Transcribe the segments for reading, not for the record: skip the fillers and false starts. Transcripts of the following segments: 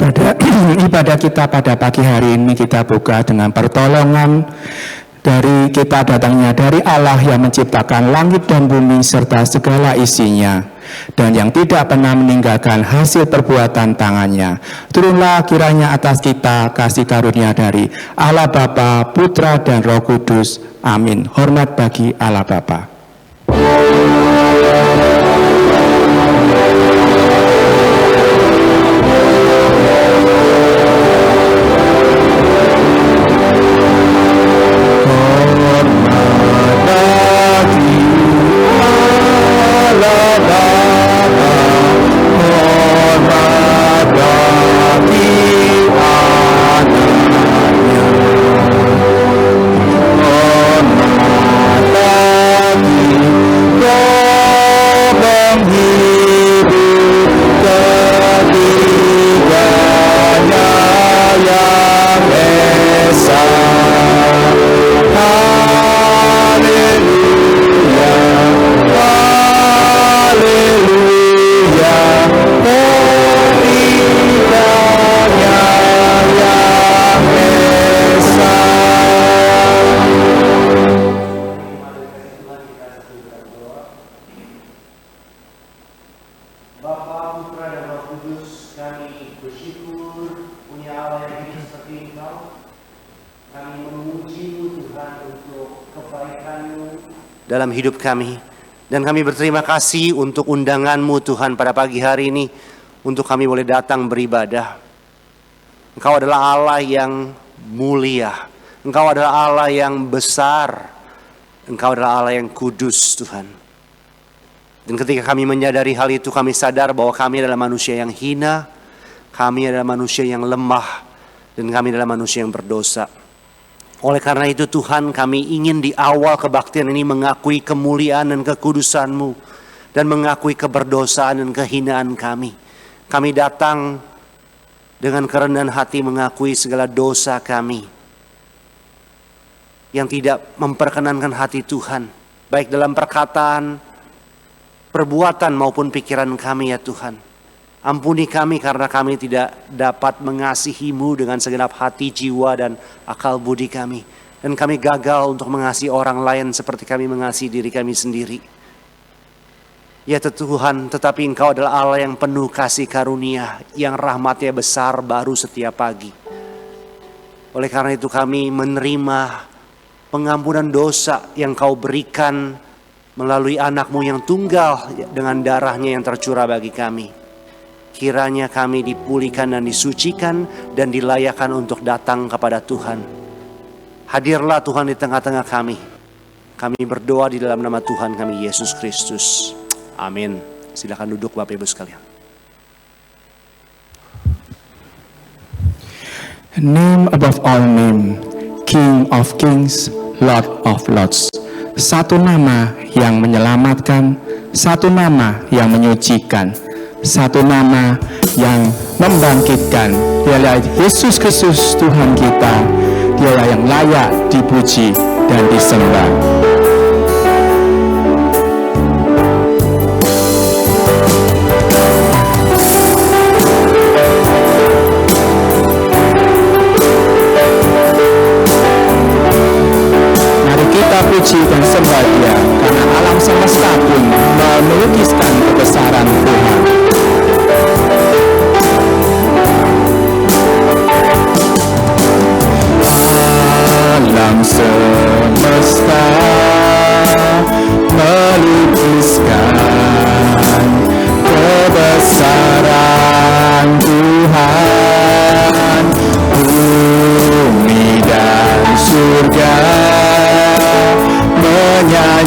Pada ibadah kita pada pagi hari ini kita buka dengan pertolongan dari kita datangnya dari Allah yang menciptakan langit dan bumi serta segala isinya, dan yang tidak pernah meninggalkan hasil perbuatan tangannya. Turunlah kiranya atas kita kasih karunia dari Allah Bapa, Putra dan Roh Kudus. Amin. Hormat bagi Allah Bapa. dalam hidup kami. Dan kami berterima kasih untuk undangan-Mu Tuhan pada pagi hari ini, untuk kami boleh datang beribadah. Engkau adalah Allah yang mulia, Engkau adalah Allah yang besar, Engkau adalah Allah yang kudus Tuhan. Dan ketika kami menyadari hal itu, kami sadar bahwa kami adalah manusia yang hina, kami adalah manusia yang lemah, dan kami adalah manusia yang berdosa. Oleh karena itu Tuhan, kami ingin di awal kebaktian ini mengakui kemuliaan dan kekudusan-Mu, dan mengakui keberdosaan dan kehinaan kami. Kami datang dengan kerendahan hati mengakui segala dosa kami yang tidak memperkenankan hati Tuhan, baik dalam perkataan, perbuatan maupun pikiran kami ya Tuhan. Ampuni kami karena kami tidak dapat mengasihi-Mu dengan segenap hati, jiwa, dan akal budi kami. Dan kami gagal untuk mengasihi orang lain seperti kami mengasihi diri kami sendiri. Ya Tuhan, tetapi Engkau adalah Allah yang penuh kasih karunia, yang rahmat-Nya besar baru setiap pagi. Oleh karena itu kami menerima pengampunan dosa yang Kau berikan melalui anak-Mu yang tunggal dengan darah-Nya yang tercurah bagi kami. Kiranya kami dipulihkan dan disucikan dan dilayakkan untuk datang kepada Tuhan. Hadirlah Tuhan di tengah-tengah kami. Kami berdoa di dalam nama Tuhan kami Yesus Kristus. Amin. Silakan duduk Bapak Ibu sekalian. Name above all name, King of kings, Lord of lords. Satu nama yang menyelamatkan, satu nama yang menyucikan, satu nama yang membangkitkan. Dialah Yesus Kristus Tuhan kita. Dialah yang layak dipuji dan disembah. Mari kita puji dan sembah Dia, karena alam semesta pun melukiskan kebesaran Tuhan. Alam semesta melukiskan kebesaran Tuhan. Bumi dan surga menyatakan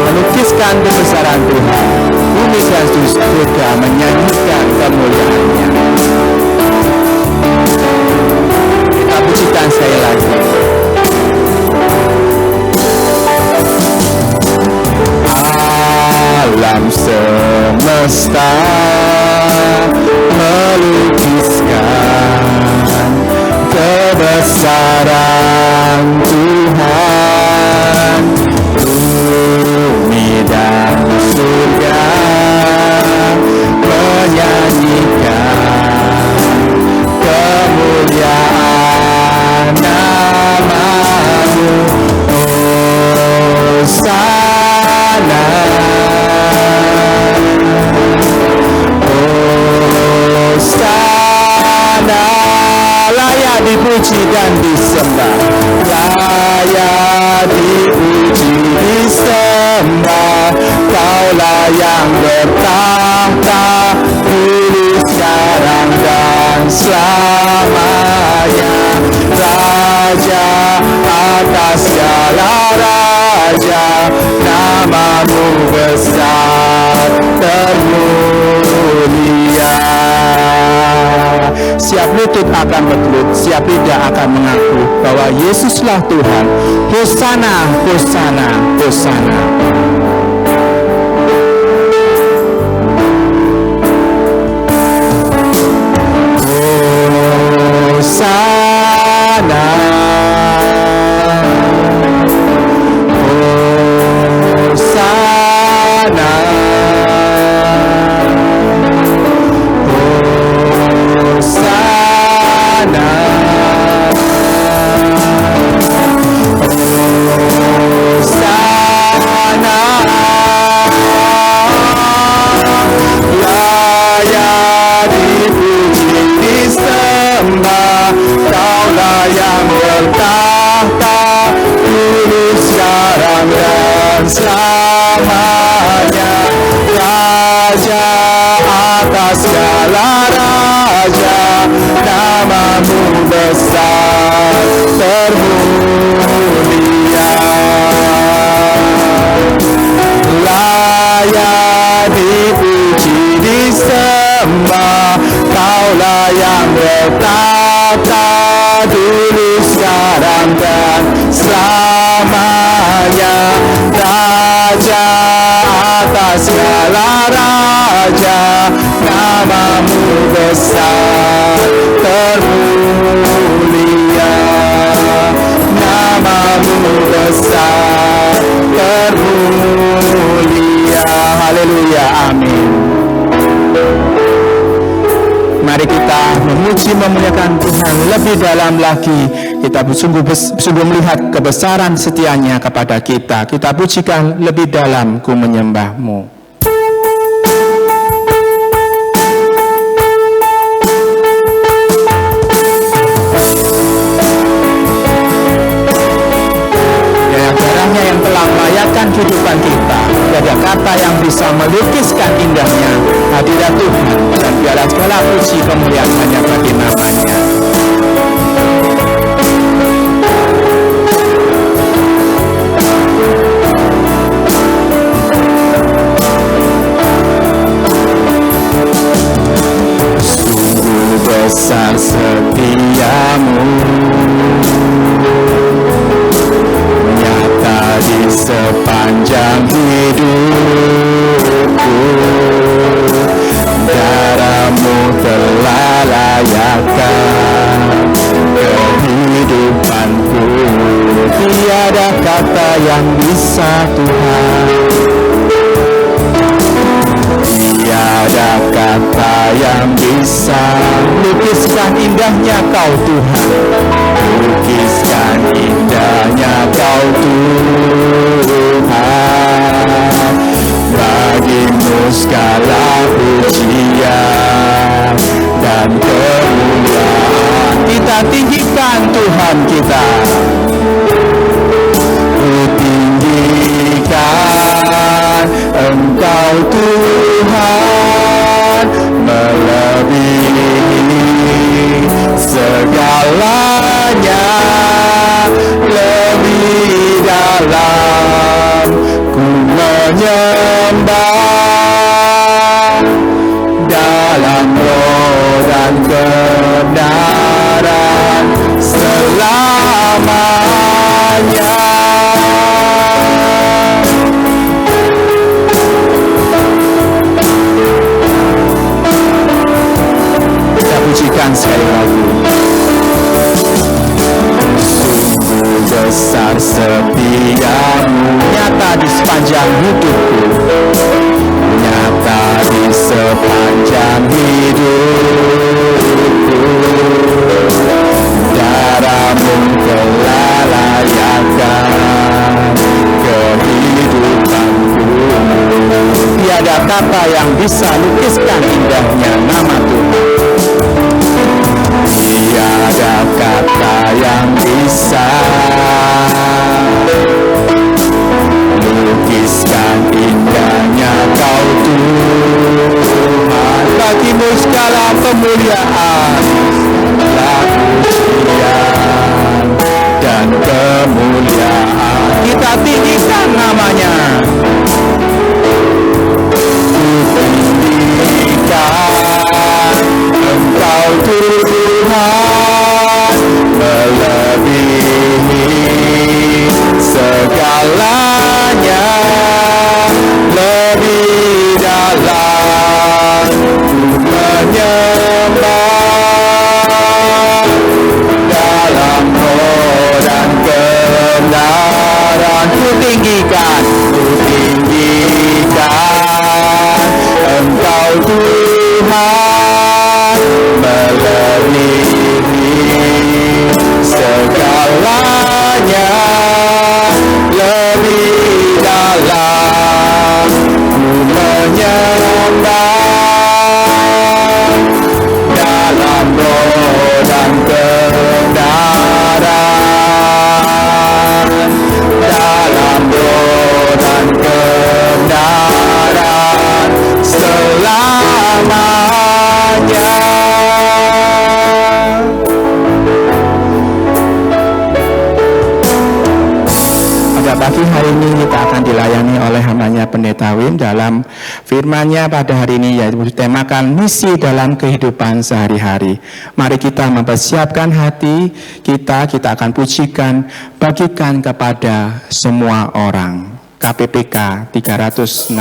melukiskan kebesaran Tuhan. Bumi dan surga menyanyikan kemuliaan-Nya. Kita pujikan sekali lagi. Alam semesta melukiskan kebesaran Tuhan. Bumi dan surga menyanyikan kemuliaan nama-Mu. Hosana, Hosana, layak dipuji dan disembah, layak dipuji disembah. Kaulah yang bertahta dulu, sekarang dan selamanya. Raja atas segala raja, nama-Mu besar termulia. Siap lutut akan berlutut, siap lidah akan mengaku bahwa Yesuslah Tuhan. Hosana, Hosana, Hosana. Hosana, Hosana, Hosana, Hosana, layak dipuji disembah. Kaulah yang bertahta dulu, sekarang dan selamanya. Raja atas segala raja, nama-Mu besar termulia. Layak dipuji disembah. Kaulah yang bertahta dulu, sekarang dan selamanya. Raja atas segala raja, nama-Mu besar termulia. Nama-Mu besar termulia. Haleluya, amin. Mari kita memuji memuliakan Tuhan lebih dalam lagi. Kita sungguh melihat kebesaran setianya kepada kita. Kita pujikan lebih dalam, ku menyembah-Mu. Darahnya yang telah melayakkan kehidupan kita. Ada kata yang bisa melukiskan indahnya hadirat Tuhan, dan biarlah segala puji kemuliaan hanya bagi nama-Nya. Sungguh besar setiamu, nyata di sepanjang hidupku. Darah-Mu telah layakkan kehidupanku. Tiada kata yang bisa Tuhan, tiada kata yang bisa lukiskan indahnya Kau Tuhan. Lukiskan indahnya Kau Tuhan. Bagi-Mu segala pujian dan kemuliaan. Kita tinggikan Tuhan kita. Ku tinggikan Engkau Tuhan, melebihi segalanya. Lebih dalam ku menyembah dalam roh dan kebenaran selamanya. Kita pujikan sekali lagi. Sungguh besar setiamu, nyata di sepanjang hidupku, nyata di sepanjang hidupku. Darahmu telah layakkan kehidupanku. Tiada kata yang bisa lukiskan indahnya nama Tuhan. Tiada kata yang bisa lukiskan indahnya Kau Tuhan. Bagimu segala kemuliaan, segala pujian dan kemuliaan. Kita tinggikan namanya. Tinggikan Engkau Tuhan, melebihi segalanya, lebih dalam menyembah dalam roh dan kebenaran. Ku tinggikan Engkau Tuhan, melebihi segalanya, lebih dalam ku menyembah dalam roh dan kebenaran, dalam roh dan kebenaran selamanya. Pada pagi hari ini kita akan dilayani oleh hambanya Pendeta Wim dalam firman-Nya pada hari ini, yaitu temakan misi dalam kehidupan sehari-hari. Mari kita mempersiapkan hati kita akan pujikan, bagikan kepada semua orang. KPPK 360.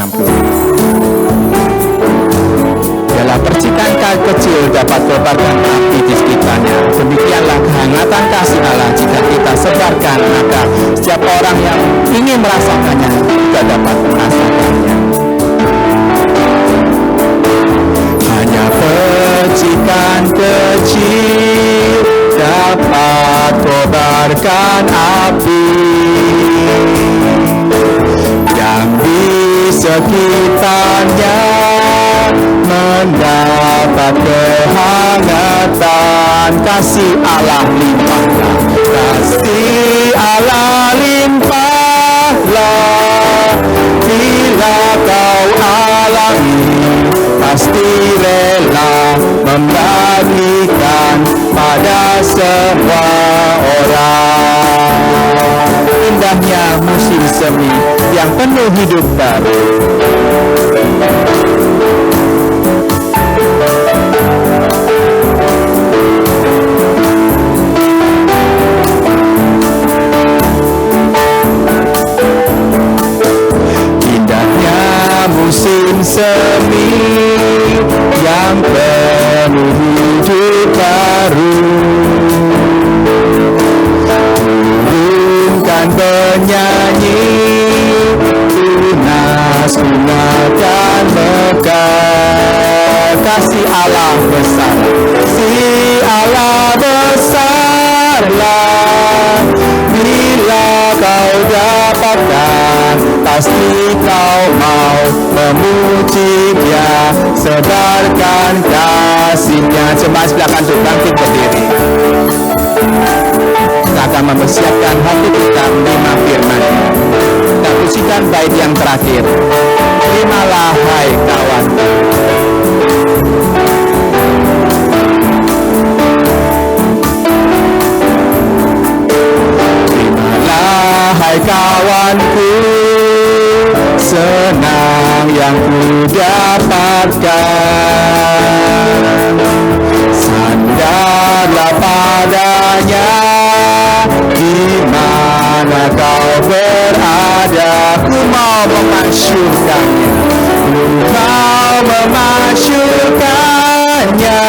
Dalam percikan kecil dapat kobarkan api di sekitarnya. Demikianlah kehangatan kasih Allah jika kita sebarkan, maka setiap orang yang ingin merasakannya juga dapat merasakannya. Hanya percikan kecil dapat kobarkan api yang di sekitarnya mendapat kehangatan. Kasih Allah limpahlah, kasih Allah limpahlah. Bila kau alami, pasti rela membagikan pada semua orang. Indahnya musim semi yang penuh hidup baru. Indahnya musim semi yang penuh hidup baru. Turunkan penyanyi, tunas bunga dan mekar. Kasih Allah besar, kasih Allah besarlah. Bila kau dapatkan, pasti kau mau memuji Dia, sebarkan kasih-Nya. Jemaat sebelah kanan bangkit berdiri. Kita akan mempersiapkan hati kita menerima firman-Nya. Kita pujikan bait yang terakhir. Terimalah hai kawan. Terimalah hai kawanku, selamatkan. Sandarlah padanya, di mana kau berada. Ku mau memasyurkannya, ku mau memasyurkannya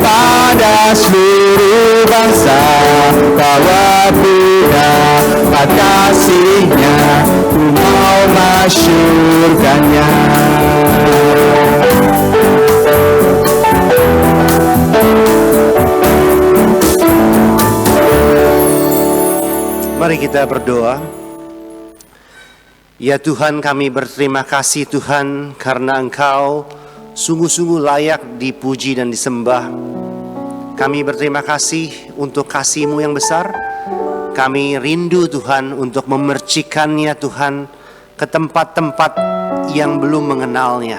pada seluruh bangsa. Bahwa dapat kasihnya, ku mau masyurkannya. Mari kita berdoa. Ya Tuhan, kami berterima kasih Tuhan karena Engkau sungguh-sungguh layak dipuji dan disembah. Kami berterima kasih untuk kasih-Mu yang besar. Kami rindu Tuhan untuk memercikannya Tuhan ke tempat-tempat yang belum mengenalnya.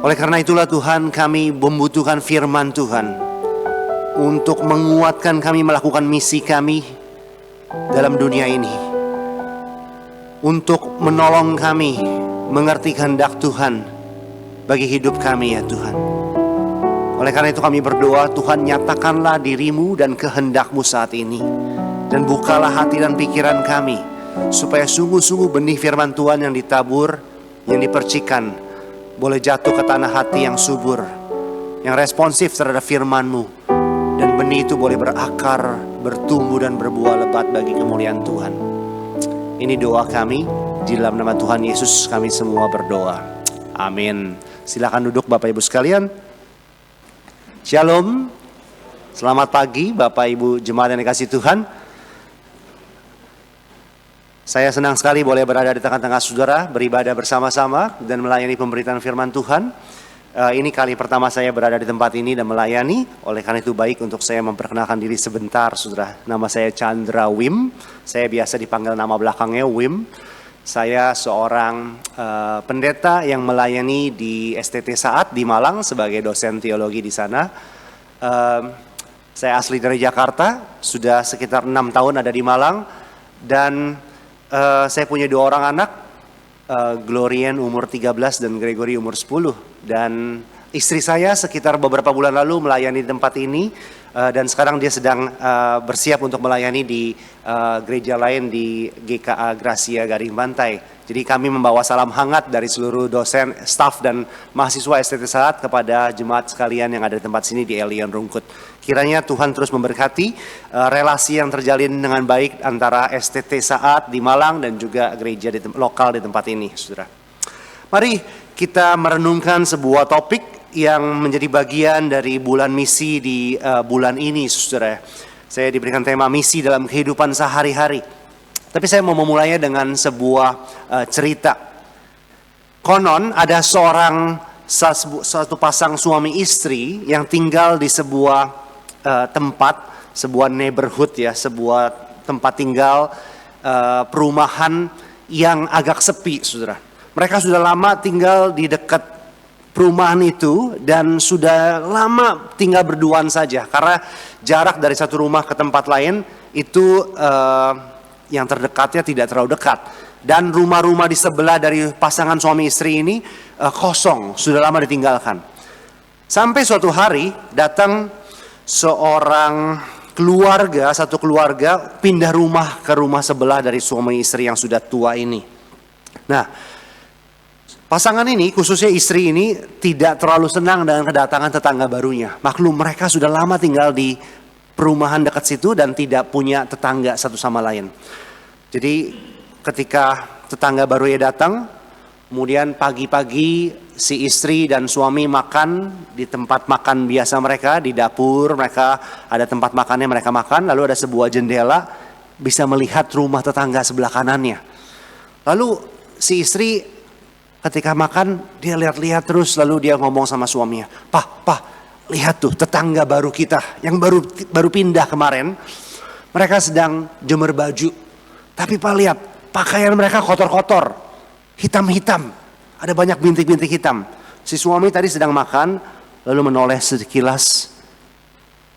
Oleh karena itulah Tuhan, kami membutuhkan firman Tuhan untuk menguatkan kami melakukan misi kami dalam dunia ini, untuk menolong kami mengerti kehendak Tuhan bagi hidup kami ya Tuhan. Oleh karena itu kami berdoa, Tuhan nyatakanlah diri-Mu dan kehendak-Mu saat ini, dan bukalah hati dan pikiran kami, supaya sungguh-sungguh benih firman Tuhan yang ditabur, yang dipercikan, boleh jatuh ke tanah hati yang subur, yang responsif terhadap firman-Mu, dan benih itu boleh berakar, bertumbuh dan berbuah lebat bagi kemuliaan Tuhan. Ini doa kami, di dalam nama Tuhan Yesus kami semua berdoa. Amin. Silakan duduk Bapak Ibu sekalian. Shalom. Selamat pagi Bapak Ibu jemaat yang dikasihi Tuhan. Saya senang sekali boleh berada di tengah-tengah saudara, beribadah bersama-sama dan melayani pemberitaan firman Tuhan. Ini kali pertama saya berada di tempat ini dan melayani. Oleh karena itu baik untuk saya memperkenalkan diri sebentar saudara. Nama saya Chandra Wim. Saya biasa dipanggil nama belakangnya Wim. Saya seorang pendeta yang melayani di STT Saat di Malang sebagai dosen teologi di sana. Saya asli dari Jakarta, sudah sekitar 6 tahun ada di Malang. Dan saya punya 2 orang anak, Glorian umur 13 dan Gregory umur 10. Dan istri saya sekitar beberapa bulan lalu melayani di tempat ini. Dan sekarang dia sedang bersiap untuk melayani di gereja lain di GKA Gracia Gading Pantai. Jadi kami membawa salam hangat dari seluruh dosen, staf dan mahasiswa STT Saat kepada jemaat sekalian yang ada di tempat sini di Elion Rungkut. Kiranya Tuhan terus memberkati relasi yang terjalin dengan baik antara STT Saat di Malang dan juga gereja lokal di tempat ini, saudara. Mari kita merenungkan sebuah topik yang menjadi bagian dari bulan misi di bulan ini, saudara. Saya diberikan tema misi dalam kehidupan sehari-hari. Tapi saya mau memulainya dengan sebuah cerita. Konon ada satu pasang suami istri yang tinggal di sebuah tempat, sebuah neighborhood ya, sebuah tempat tinggal perumahan yang agak sepi, saudara. Mereka sudah lama tinggal di dekat perumahan itu dan sudah lama tinggal berduaan saja karena jarak dari satu rumah ke tempat lain itu yang terdekatnya tidak terlalu dekat, dan rumah-rumah di sebelah dari pasangan suami istri ini kosong, sudah lama ditinggalkan. Sampai suatu hari datang seorang keluarga, satu keluarga pindah rumah ke rumah sebelah dari suami istri yang sudah tua ini. Nah, pasangan ini, khususnya istri ini, tidak terlalu senang dengan kedatangan tetangga barunya. Maklum mereka sudah lama tinggal di perumahan dekat situ dan tidak punya tetangga satu sama lain. Jadi ketika tetangga barunya datang, kemudian pagi-pagi si istri dan suami makan di tempat makan biasa mereka, di dapur mereka ada tempat makannya, mereka makan. Lalu ada sebuah jendela bisa melihat rumah tetangga sebelah kanannya. Lalu si istri ketika makan, dia lihat-lihat terus, lalu dia ngomong sama suaminya, Pak, lihat tuh tetangga baru kita yang baru pindah kemarin. Mereka sedang jemur baju. Tapi Pak lihat, pakaian mereka kotor-kotor, hitam-hitam. Ada banyak bintik-bintik hitam. Si suami tadi sedang makan, lalu menoleh sekilas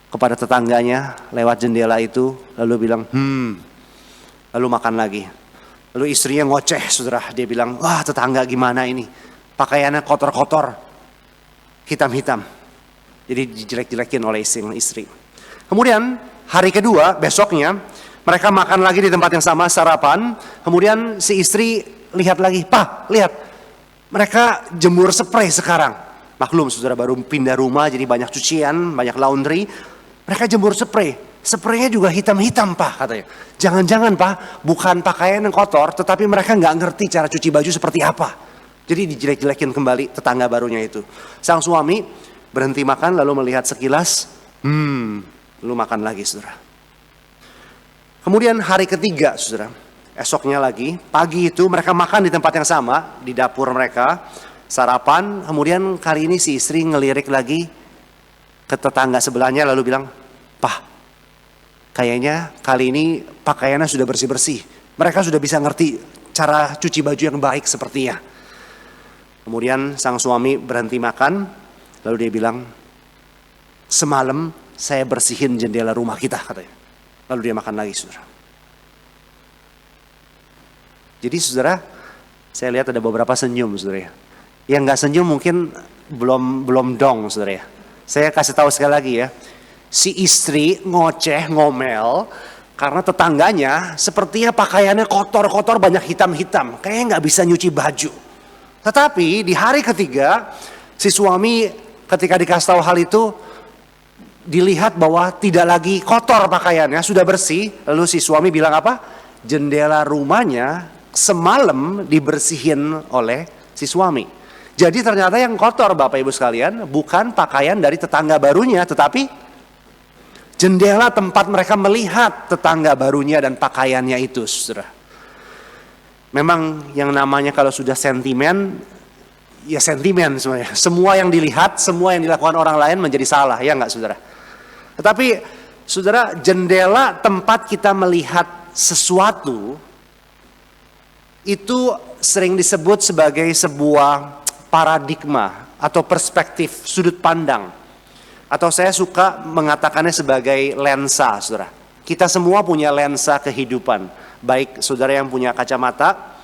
kepada tetangganya lewat jendela itu, lalu bilang, lalu makan lagi. Lalu istrinya ngoceh, saudara. Dia bilang, wah tetangga gimana ini? Pakaiannya kotor-kotor, hitam-hitam. Jadi dijelek-jelekin oleh istri. Kemudian hari kedua, besoknya, mereka makan lagi di tempat yang sama, sarapan. Kemudian si istri lihat lagi, "Pak, lihat, mereka jemur spray sekarang." Maklum, saudara, baru pindah rumah, jadi banyak cucian, banyak laundry. Mereka jemur spray. Spraynya juga hitam-hitam, Pak, katanya. Jangan-jangan, Pak, bukan pakaian yang kotor, tetapi mereka nggak ngerti cara cuci baju seperti apa. Jadi dijelek-jelekin kembali tetangga barunya itu. Sang suami berhenti makan lalu melihat sekilas, lalu makan lagi, saudara. Kemudian hari ketiga, saudara, esoknya lagi, pagi itu mereka makan di tempat yang sama, di dapur mereka, sarapan. Kemudian kali ini si istri ngelirik lagi ke tetangga sebelahnya lalu bilang, "Pak, kayaknya kali ini pakaiannya sudah bersih-bersih. Mereka sudah bisa ngerti cara cuci baju yang baik sepertinya." Kemudian sang suami berhenti makan, lalu dia bilang, "Semalam saya bersihin jendela rumah kita," katanya. Lalu dia makan lagi, saudara. Jadi saudara, saya lihat ada beberapa senyum, saudara. Yang nggak senyum mungkin belum dong, saudara. Saya kasih tahu sekali lagi ya. Si istri ngoceh, ngomel, karena tetangganya sepertinya pakaiannya kotor-kotor, banyak hitam-hitam. Kayaknya nggak bisa nyuci baju. Tetapi di hari ketiga, si suami ketika dikasih tahu hal itu, dilihat bahwa tidak lagi kotor pakaiannya, sudah bersih. Lalu si suami bilang apa? Jendela rumahnya semalam dibersihin oleh si suami. Jadi ternyata yang kotor, Bapak Ibu sekalian, bukan pakaian dari tetangga barunya, tetapi jendela tempat mereka melihat tetangga barunya dan pakaiannya itu, saudara. Memang yang namanya kalau sudah sentimen, ya sentimen semuanya. Semua yang dilihat, semua yang dilakukan orang lain menjadi salah, ya enggak, saudara? Tetapi, saudara, jendela tempat kita melihat sesuatu, itu sering disebut sebagai sebuah paradigma atau perspektif, sudut pandang. Atau saya suka mengatakannya sebagai lensa, saudara. Kita semua punya lensa kehidupan. Baik saudara yang punya kacamata,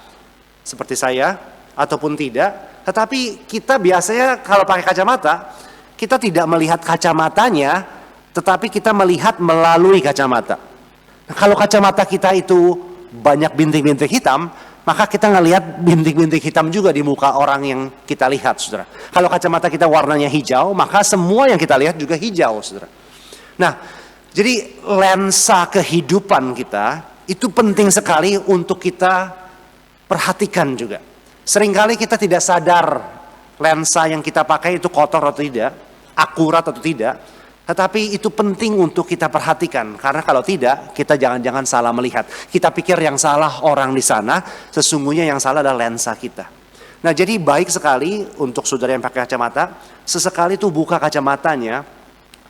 seperti saya, ataupun tidak. Tetapi kita biasanya kalau pakai kacamata, kita tidak melihat kacamatanya, tetapi kita melihat melalui kacamata. Nah, kalau kacamata kita itu banyak bintik-bintik hitam, maka kita ngelihat bintik-bintik hitam juga di muka orang yang kita lihat, saudara. Kalau kacamata kita warnanya hijau, maka semua yang kita lihat juga hijau, saudara. Nah, jadi lensa kehidupan kita itu penting sekali untuk kita perhatikan juga. Seringkali kita tidak sadar lensa yang kita pakai itu kotor atau tidak, akurat atau tidak. Tetapi itu penting untuk kita perhatikan. Karena kalau tidak, kita jangan-jangan salah melihat. Kita pikir yang salah orang di sana, sesungguhnya yang salah adalah lensa kita. Nah, jadi baik sekali untuk saudara yang pakai kacamata, sesekali tuh buka kacamatanya,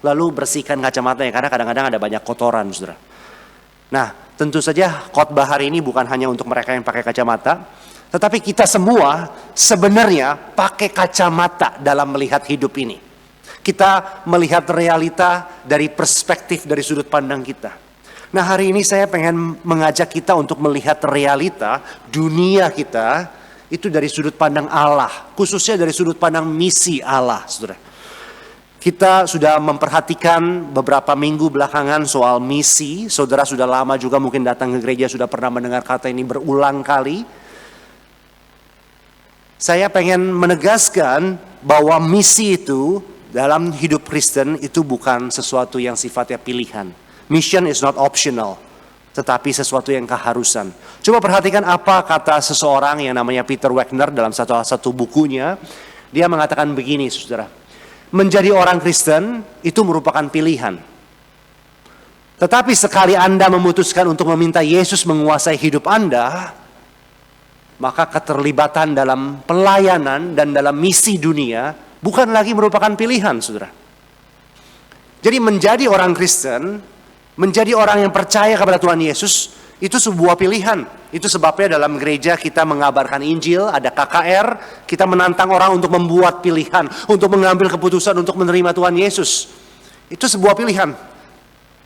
lalu bersihkan kacamatanya. Karena kadang-kadang ada banyak kotoran, saudara. Nah, tentu saja khotbah hari ini bukan hanya untuk mereka yang pakai kacamata, tetapi kita semua sebenarnya pakai kacamata dalam melihat hidup ini. Kita melihat realita dari perspektif, dari sudut pandang kita. Nah, hari ini saya pengen mengajak kita untuk melihat realita dunia kita itu dari sudut pandang Allah, khususnya dari sudut pandang misi Allah, saudara. Kita sudah memperhatikan beberapa minggu belakangan soal misi. Saudara sudah lama juga mungkin datang ke gereja, sudah pernah mendengar kata ini berulang kali. Saya pengen menegaskan bahwa misi itu dalam hidup Kristen itu bukan sesuatu yang sifatnya pilihan. Mission is not optional, tetapi sesuatu yang keharusan. Coba perhatikan apa kata seseorang yang namanya Peter Wagner dalam satu bukunya. Dia mengatakan begini, saudara. Menjadi orang Kristen itu merupakan pilihan. Tetapi sekali Anda memutuskan untuk meminta Yesus menguasai hidup Anda, maka keterlibatan dalam pelayanan dan dalam misi dunia bukan lagi merupakan pilihan, saudara. Jadi menjadi orang Kristen, menjadi orang yang percaya kepada Tuhan Yesus, itu sebuah pilihan. Itu sebabnya dalam gereja kita mengabarkan Injil, ada KKR, kita menantang orang untuk membuat pilihan, untuk mengambil keputusan untuk menerima Tuhan Yesus. Itu sebuah pilihan.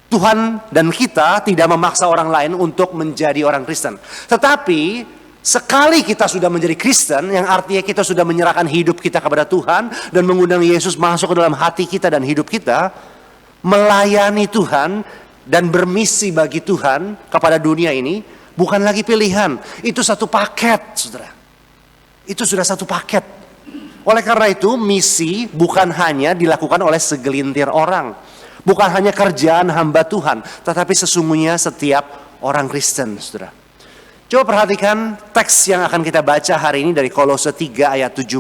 Tuhan dan kita tidak memaksa orang lain untuk menjadi orang Kristen. Tetapi sekali kita sudah menjadi Kristen, yang artinya kita sudah menyerahkan hidup kita kepada Tuhan dan mengundang Yesus masuk ke dalam hati kita dan hidup kita, melayani Tuhan dan bermisi bagi Tuhan kepada dunia ini bukan lagi pilihan. Itu satu paket, saudara. Itu sudah satu paket. Oleh karena itu, misi bukan hanya dilakukan oleh segelintir orang. Bukan hanya kerjaan hamba Tuhan, tetapi sesungguhnya setiap orang Kristen, saudara. Coba perhatikan teks yang akan kita baca hari ini dari Kolose 3 ayat 17.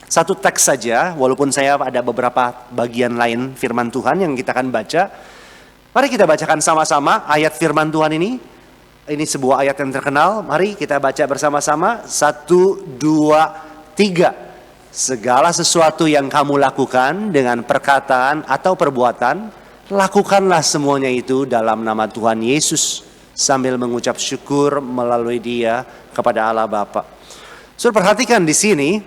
Satu teks saja, walaupun saya ada beberapa bagian lain firman Tuhan yang kita akan baca. Mari kita bacakan sama-sama ayat firman Tuhan ini. Ini sebuah ayat yang terkenal. Mari kita baca bersama-sama. 1, 2, 3. Segala sesuatu yang kamu lakukan dengan perkataan atau perbuatan, lakukanlah semuanya itu dalam nama Tuhan Yesus, sambil mengucap syukur melalui Dia kepada Allah Bapa. Saudara, perhatikan di sini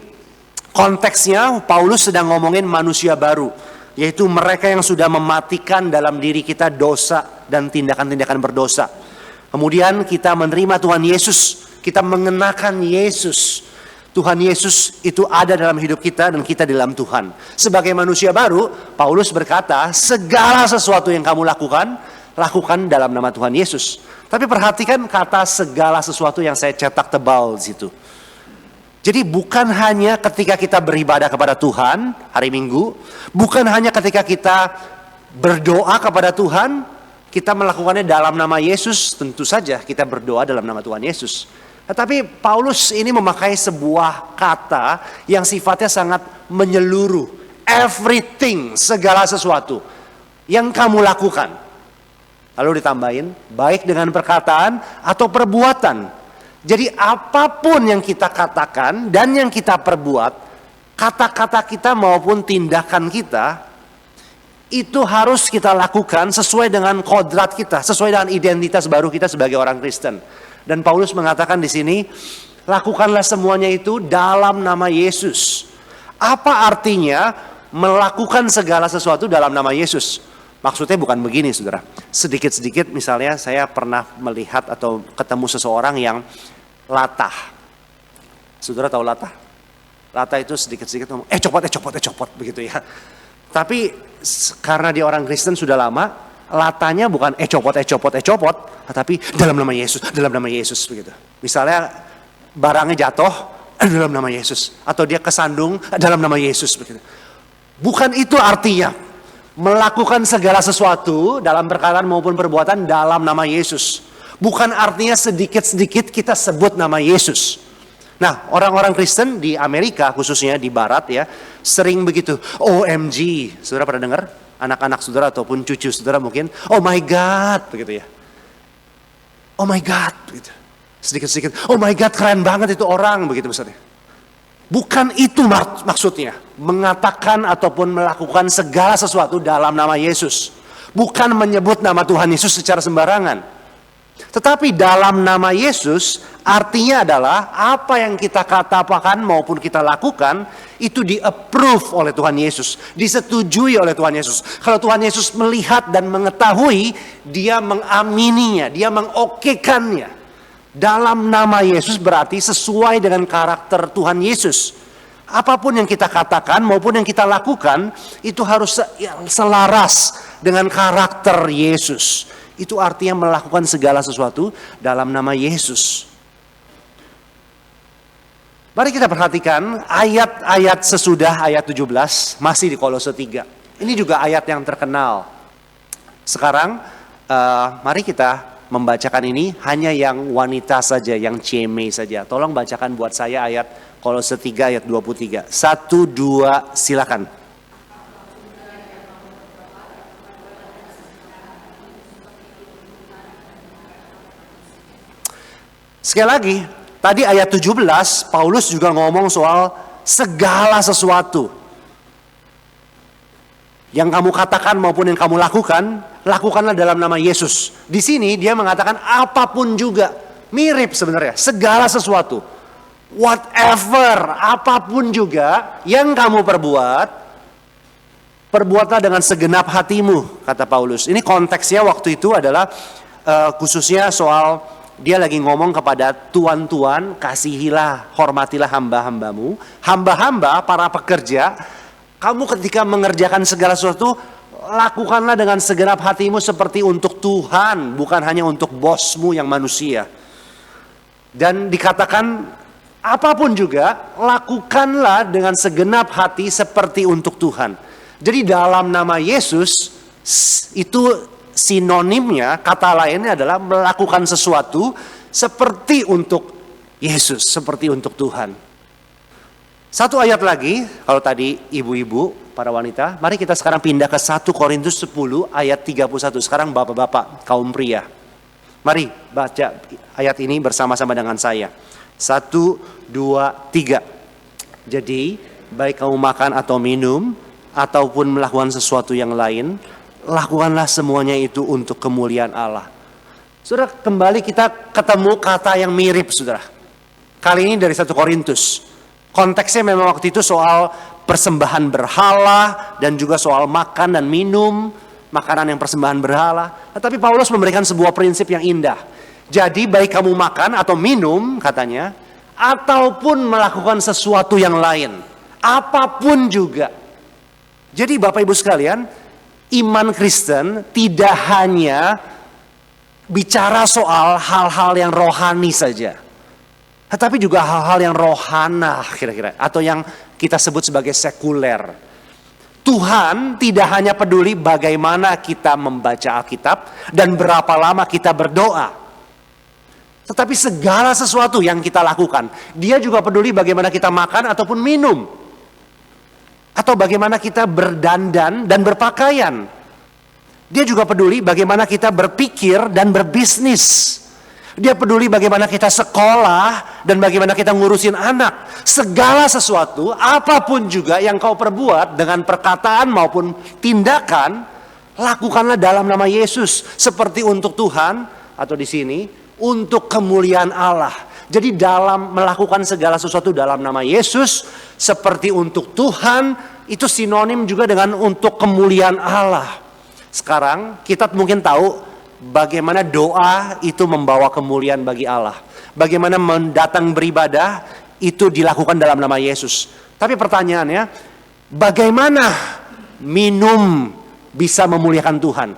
konteksnya Paulus sedang ngomongin manusia baru, yaitu mereka yang sudah mematikan dalam diri kita dosa dan tindakan-tindakan berdosa. Kemudian kita menerima Tuhan Yesus, kita mengenakan Yesus. Tuhan Yesus itu ada dalam hidup kita dan kita di dalam Tuhan. Sebagai manusia baru, Paulus berkata, segala sesuatu yang kamu lakukan, lakukan dalam nama Tuhan Yesus. Tapi perhatikan kata segala sesuatu yang saya cetak tebal di situ. Jadi bukan hanya ketika kita beribadah kepada Tuhan hari Minggu, bukan hanya ketika kita berdoa kepada Tuhan, kita melakukannya dalam nama Yesus, tentu saja kita berdoa dalam nama Tuhan Yesus. Tetapi Paulus ini memakai sebuah kata yang sifatnya sangat menyeluruh. Everything, segala sesuatu yang kamu lakukan. Lalu ditambahin, baik dengan perkataan atau perbuatan. Jadi apapun yang kita katakan dan yang kita perbuat, kata-kata kita maupun tindakan kita, itu harus kita lakukan sesuai dengan kodrat kita, sesuai dengan identitas baru kita sebagai orang Kristen. Dan Paulus mengatakan di sini, lakukanlah semuanya itu dalam nama Yesus. Apa artinya melakukan segala sesuatu dalam nama Yesus? Maksudnya bukan begini, saudara. Sedikit-sedikit misalnya saya pernah melihat atau ketemu seseorang yang latah. Saudara tahu latah? Latah itu sedikit-sedikit ngomong, copot, begitu ya. Tapi karena dia orang Kristen sudah lama, latanya bukan copot, tapi dalam nama Yesus begitu. Misalnya barangnya jatuh dalam nama Yesus, atau dia kesandung dalam nama Yesus begitu. Bukan itu artinya melakukan segala sesuatu dalam perkataan maupun perbuatan dalam nama Yesus. Bukan artinya sedikit-sedikit kita sebut nama Yesus. Nah, orang-orang Kristen di Amerika khususnya di Barat ya, sering begitu. OMG, saudara pernah dengar? Anak-anak saudara ataupun cucu saudara mungkin, oh my God, begitu ya. Oh my God, begitu. Sedikit-sedikit, oh my God, keren banget itu orang, begitu maksudnya. Bukan itu maksudnya, mengatakan ataupun melakukan segala sesuatu dalam nama Yesus. Bukan menyebut nama Tuhan Yesus secara sembarangan. Tetapi dalam nama Yesus artinya adalah apa yang kita katakan maupun kita lakukan itu di-approve oleh Tuhan Yesus, disetujui oleh Tuhan Yesus. Kalau Tuhan Yesus melihat dan mengetahui, dia mengamininya, dia mengokekannya. Dalam nama Yesus berarti sesuai dengan karakter Tuhan Yesus. Apapun yang kita katakan maupun yang kita lakukan itu harus selaras dengan karakter Yesus. Itu artinya melakukan segala sesuatu dalam nama Yesus. Mari kita perhatikan ayat-ayat sesudah ayat 17 masih di Kolose 3. Ini juga ayat yang terkenal. Sekarang mari kita membacakan ini hanya yang wanita saja, yang ceme saja. Tolong bacakan buat saya ayat Kolose 3 ayat 23. 1, 2 silakan. Sekali lagi, tadi ayat 17, Paulus juga ngomong soal segala sesuatu. Yang kamu katakan maupun yang kamu lakukan, lakukanlah dalam nama Yesus. Di sini dia mengatakan apapun juga. Mirip sebenarnya, segala sesuatu. Whatever, apapun juga yang kamu perbuat, Perbuatlah dengan segenap hatimu, kata Paulus. Ini konteksnya waktu itu adalah khususnya soal dia lagi ngomong kepada tuan-tuan, kasihilah, hormatilah hamba-hambamu. Hamba-hamba, para pekerja, kamu ketika mengerjakan segala sesuatu, lakukanlah dengan segenap hatimu seperti untuk Tuhan, bukan hanya untuk bosmu yang manusia. Dan dikatakan apapun juga, lakukanlah dengan segenap hati seperti untuk Tuhan. Jadi dalam nama Yesus, itu sinonimnya, kata lainnya adalah melakukan sesuatu seperti untuk Yesus, seperti untuk Tuhan. Satu ayat lagi, kalau tadi ibu-ibu, para wanita, mari kita sekarang pindah ke 1 Korintus 10 ayat 31. Sekarang bapak-bapak, kaum pria. Mari baca ayat ini bersama-sama dengan saya. 1, 2, 3. Jadi, baik kamu makan atau minum, ataupun melakukan sesuatu yang lain, lakukanlah semuanya itu untuk kemuliaan Allah. Saudara, kembali kita ketemu kata yang mirip, saudara. Kali ini dari 1 Korintus. Konteksnya memang waktu itu soal persembahan berhala dan juga soal makan dan minum, makanan yang persembahan berhala. Tetapi Paulus memberikan sebuah prinsip yang indah. Jadi baik kamu makan atau minum, katanya, ataupun melakukan sesuatu yang lain, apapun juga. Jadi Bapak Ibu sekalian, iman Kristen tidak hanya bicara soal hal-hal yang rohani saja, tetapi juga hal-hal yang rohana kira-kira, atau yang kita sebut sebagai sekuler. Tuhan tidak hanya peduli bagaimana kita membaca Alkitab dan berapa lama kita berdoa, tetapi segala sesuatu yang kita lakukan. Dia juga peduli bagaimana kita makan ataupun minum, atau bagaimana kita berdandan dan berpakaian. Dia juga peduli bagaimana kita berpikir dan berbisnis. Dia peduli bagaimana kita sekolah dan bagaimana kita ngurusin anak. Segala sesuatu, apapun juga yang kau perbuat dengan perkataan maupun tindakan, lakukanlah dalam nama Yesus seperti untuk Tuhan, atau di sini untuk kemuliaan Allah. Jadi dalam melakukan segala sesuatu dalam nama Yesus seperti untuk Tuhan, itu sinonim juga dengan untuk kemuliaan Allah. Sekarang kita mungkin tahu bagaimana doa itu membawa kemuliaan bagi Allah. Bagaimana mendatang beribadah itu dilakukan dalam nama Yesus. Tapi pertanyaannya, bagaimana minum bisa memuliakan Tuhan?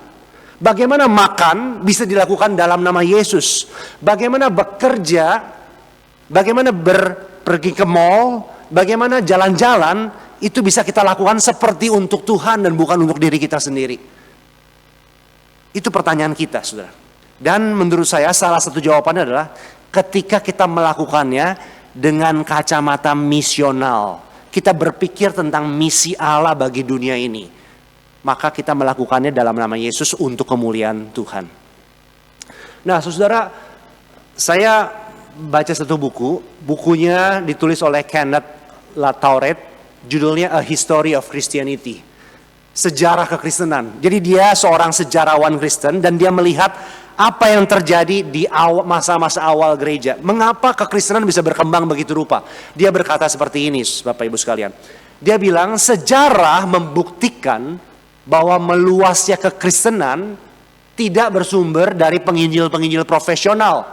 Bagaimana makan bisa dilakukan dalam nama Yesus? Bagaimana bekerja, bagaimana pergi ke mall, bagaimana jalan-jalan, itu bisa kita lakukan seperti untuk Tuhan dan bukan untuk diri kita sendiri. Itu pertanyaan kita, saudara. Dan menurut saya salah satu jawabannya adalah ketika kita melakukannya dengan kacamata misional. Kita berpikir tentang misi Allah bagi dunia ini. Maka kita melakukannya dalam nama Yesus untuk kemuliaan Tuhan. Nah, saudara, saya baca satu buku. Bukunya ditulis oleh Kenneth Latourette. Judulnya A History of Christianity. Sejarah kekristenan. Jadi dia seorang sejarawan Kristen dan dia melihat apa yang terjadi di masa-masa awal gereja. Mengapa kekristenan bisa berkembang begitu rupa? Dia berkata seperti ini, Bapak Ibu sekalian. Dia bilang sejarah membuktikan bahwa meluasnya kekristenan tidak bersumber dari penginjil-penginjil profesional.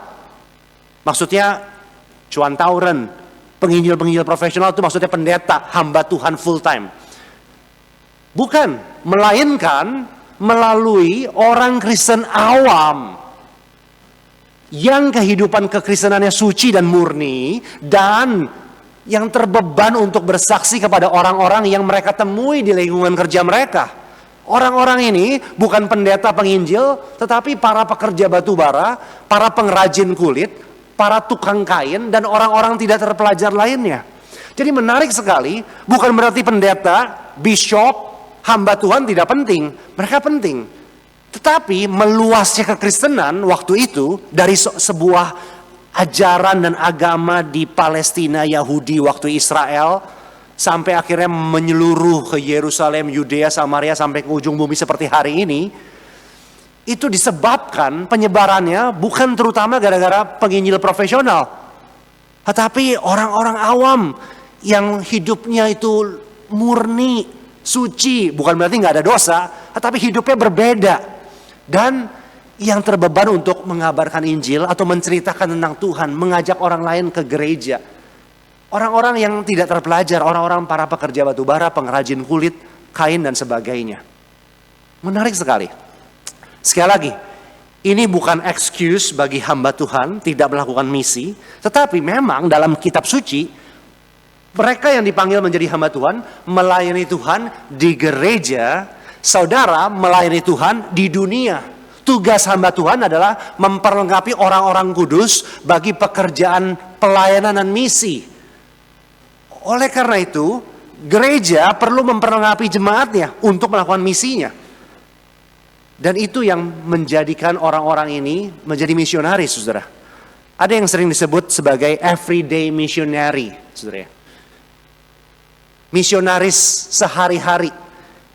Maksudnya cuan tauren, penginjil-penginjil profesional itu maksudnya pendeta, hamba Tuhan full time. Bukan, melainkan melalui orang Kristen awam yang kehidupan kekristenannya suci dan murni dan yang terbeban untuk bersaksi kepada orang-orang yang mereka temui di lingkungan kerja mereka. Orang-orang ini bukan pendeta penginjil, tetapi para pekerja batu bara, para pengrajin kulit, para tukang kain, dan orang-orang tidak terpelajar lainnya. Jadi menarik sekali, bukan berarti pendeta, bishop, hamba Tuhan tidak penting, mereka penting. Tetapi meluasnya kekristenan waktu itu dari sebuah ajaran dan agama di Palestina, Yahudi waktu Israel, sampai akhirnya menyeluruh ke Yerusalem, Yudea, Samaria, sampai ke ujung bumi seperti hari ini. Itu disebabkan penyebarannya bukan terutama gara-gara penginjil profesional, tetapi orang-orang awam yang hidupnya itu murni, suci, bukan berarti nggak ada dosa, tetapi hidupnya berbeda. Dan yang terbeban untuk mengabarkan Injil atau menceritakan tentang Tuhan, mengajak orang lain ke gereja. Orang-orang yang tidak terpelajar, orang-orang para pekerja batu bara, pengrajin kulit, kain dan sebagainya. Menarik sekali. Sekali lagi, ini bukan excuse bagi hamba Tuhan tidak melakukan misi, tetapi memang dalam kitab suci, mereka yang dipanggil menjadi hamba Tuhan, melayani Tuhan di gereja, saudara melayani Tuhan di dunia. Tugas hamba Tuhan adalah memperlengkapi orang-orang kudus bagi pekerjaan pelayanan dan misi. Oleh karena itu, gereja perlu memperlengkapi jemaatnya untuk melakukan misinya. Dan itu yang menjadikan orang-orang ini menjadi misionaris, saudara. Ada yang sering disebut sebagai everyday missionary, saudara. Misionaris sehari-hari.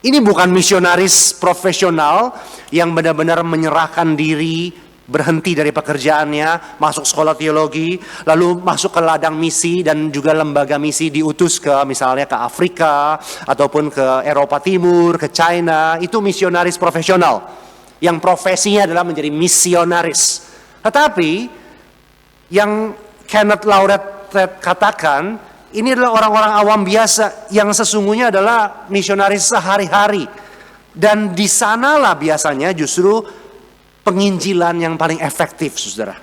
Ini bukan misionaris profesional yang benar-benar menyerahkan diri, berhenti dari pekerjaannya, masuk sekolah teologi, lalu masuk ke ladang misi dan juga lembaga misi, diutus ke misalnya ke Afrika, ataupun ke Eropa Timur, ke China. Itu misionaris profesional, yang profesinya adalah menjadi misionaris. Tetapi, yang Kenneth Lauret katakan, ini adalah orang-orang awam biasa, yang sesungguhnya adalah misionaris sehari-hari. Dan di sanalah biasanya justru penginjilan yang paling efektif, saudara.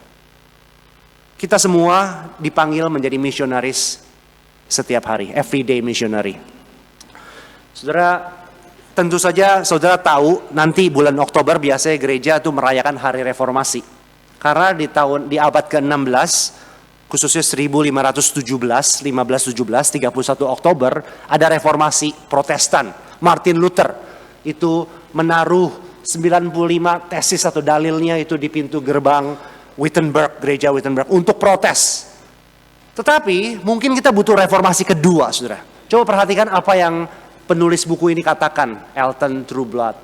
Kita semua dipanggil menjadi misionaris setiap hari, everyday missionary. Saudara, tentu saja saudara tahu nanti bulan Oktober biasanya gereja itu merayakan Hari Reformasi. Karena di abad ke-16, khususnya 1517, 31 Oktober, ada reformasi Protestan. Martin Luther itu menaruh 95 tesis atau dalilnya itu di pintu gerbang Wittenberg, gereja Wittenberg, untuk protes. Tetapi mungkin kita butuh reformasi kedua, saudara. Coba perhatikan apa yang penulis buku ini katakan, Elton Trueblood.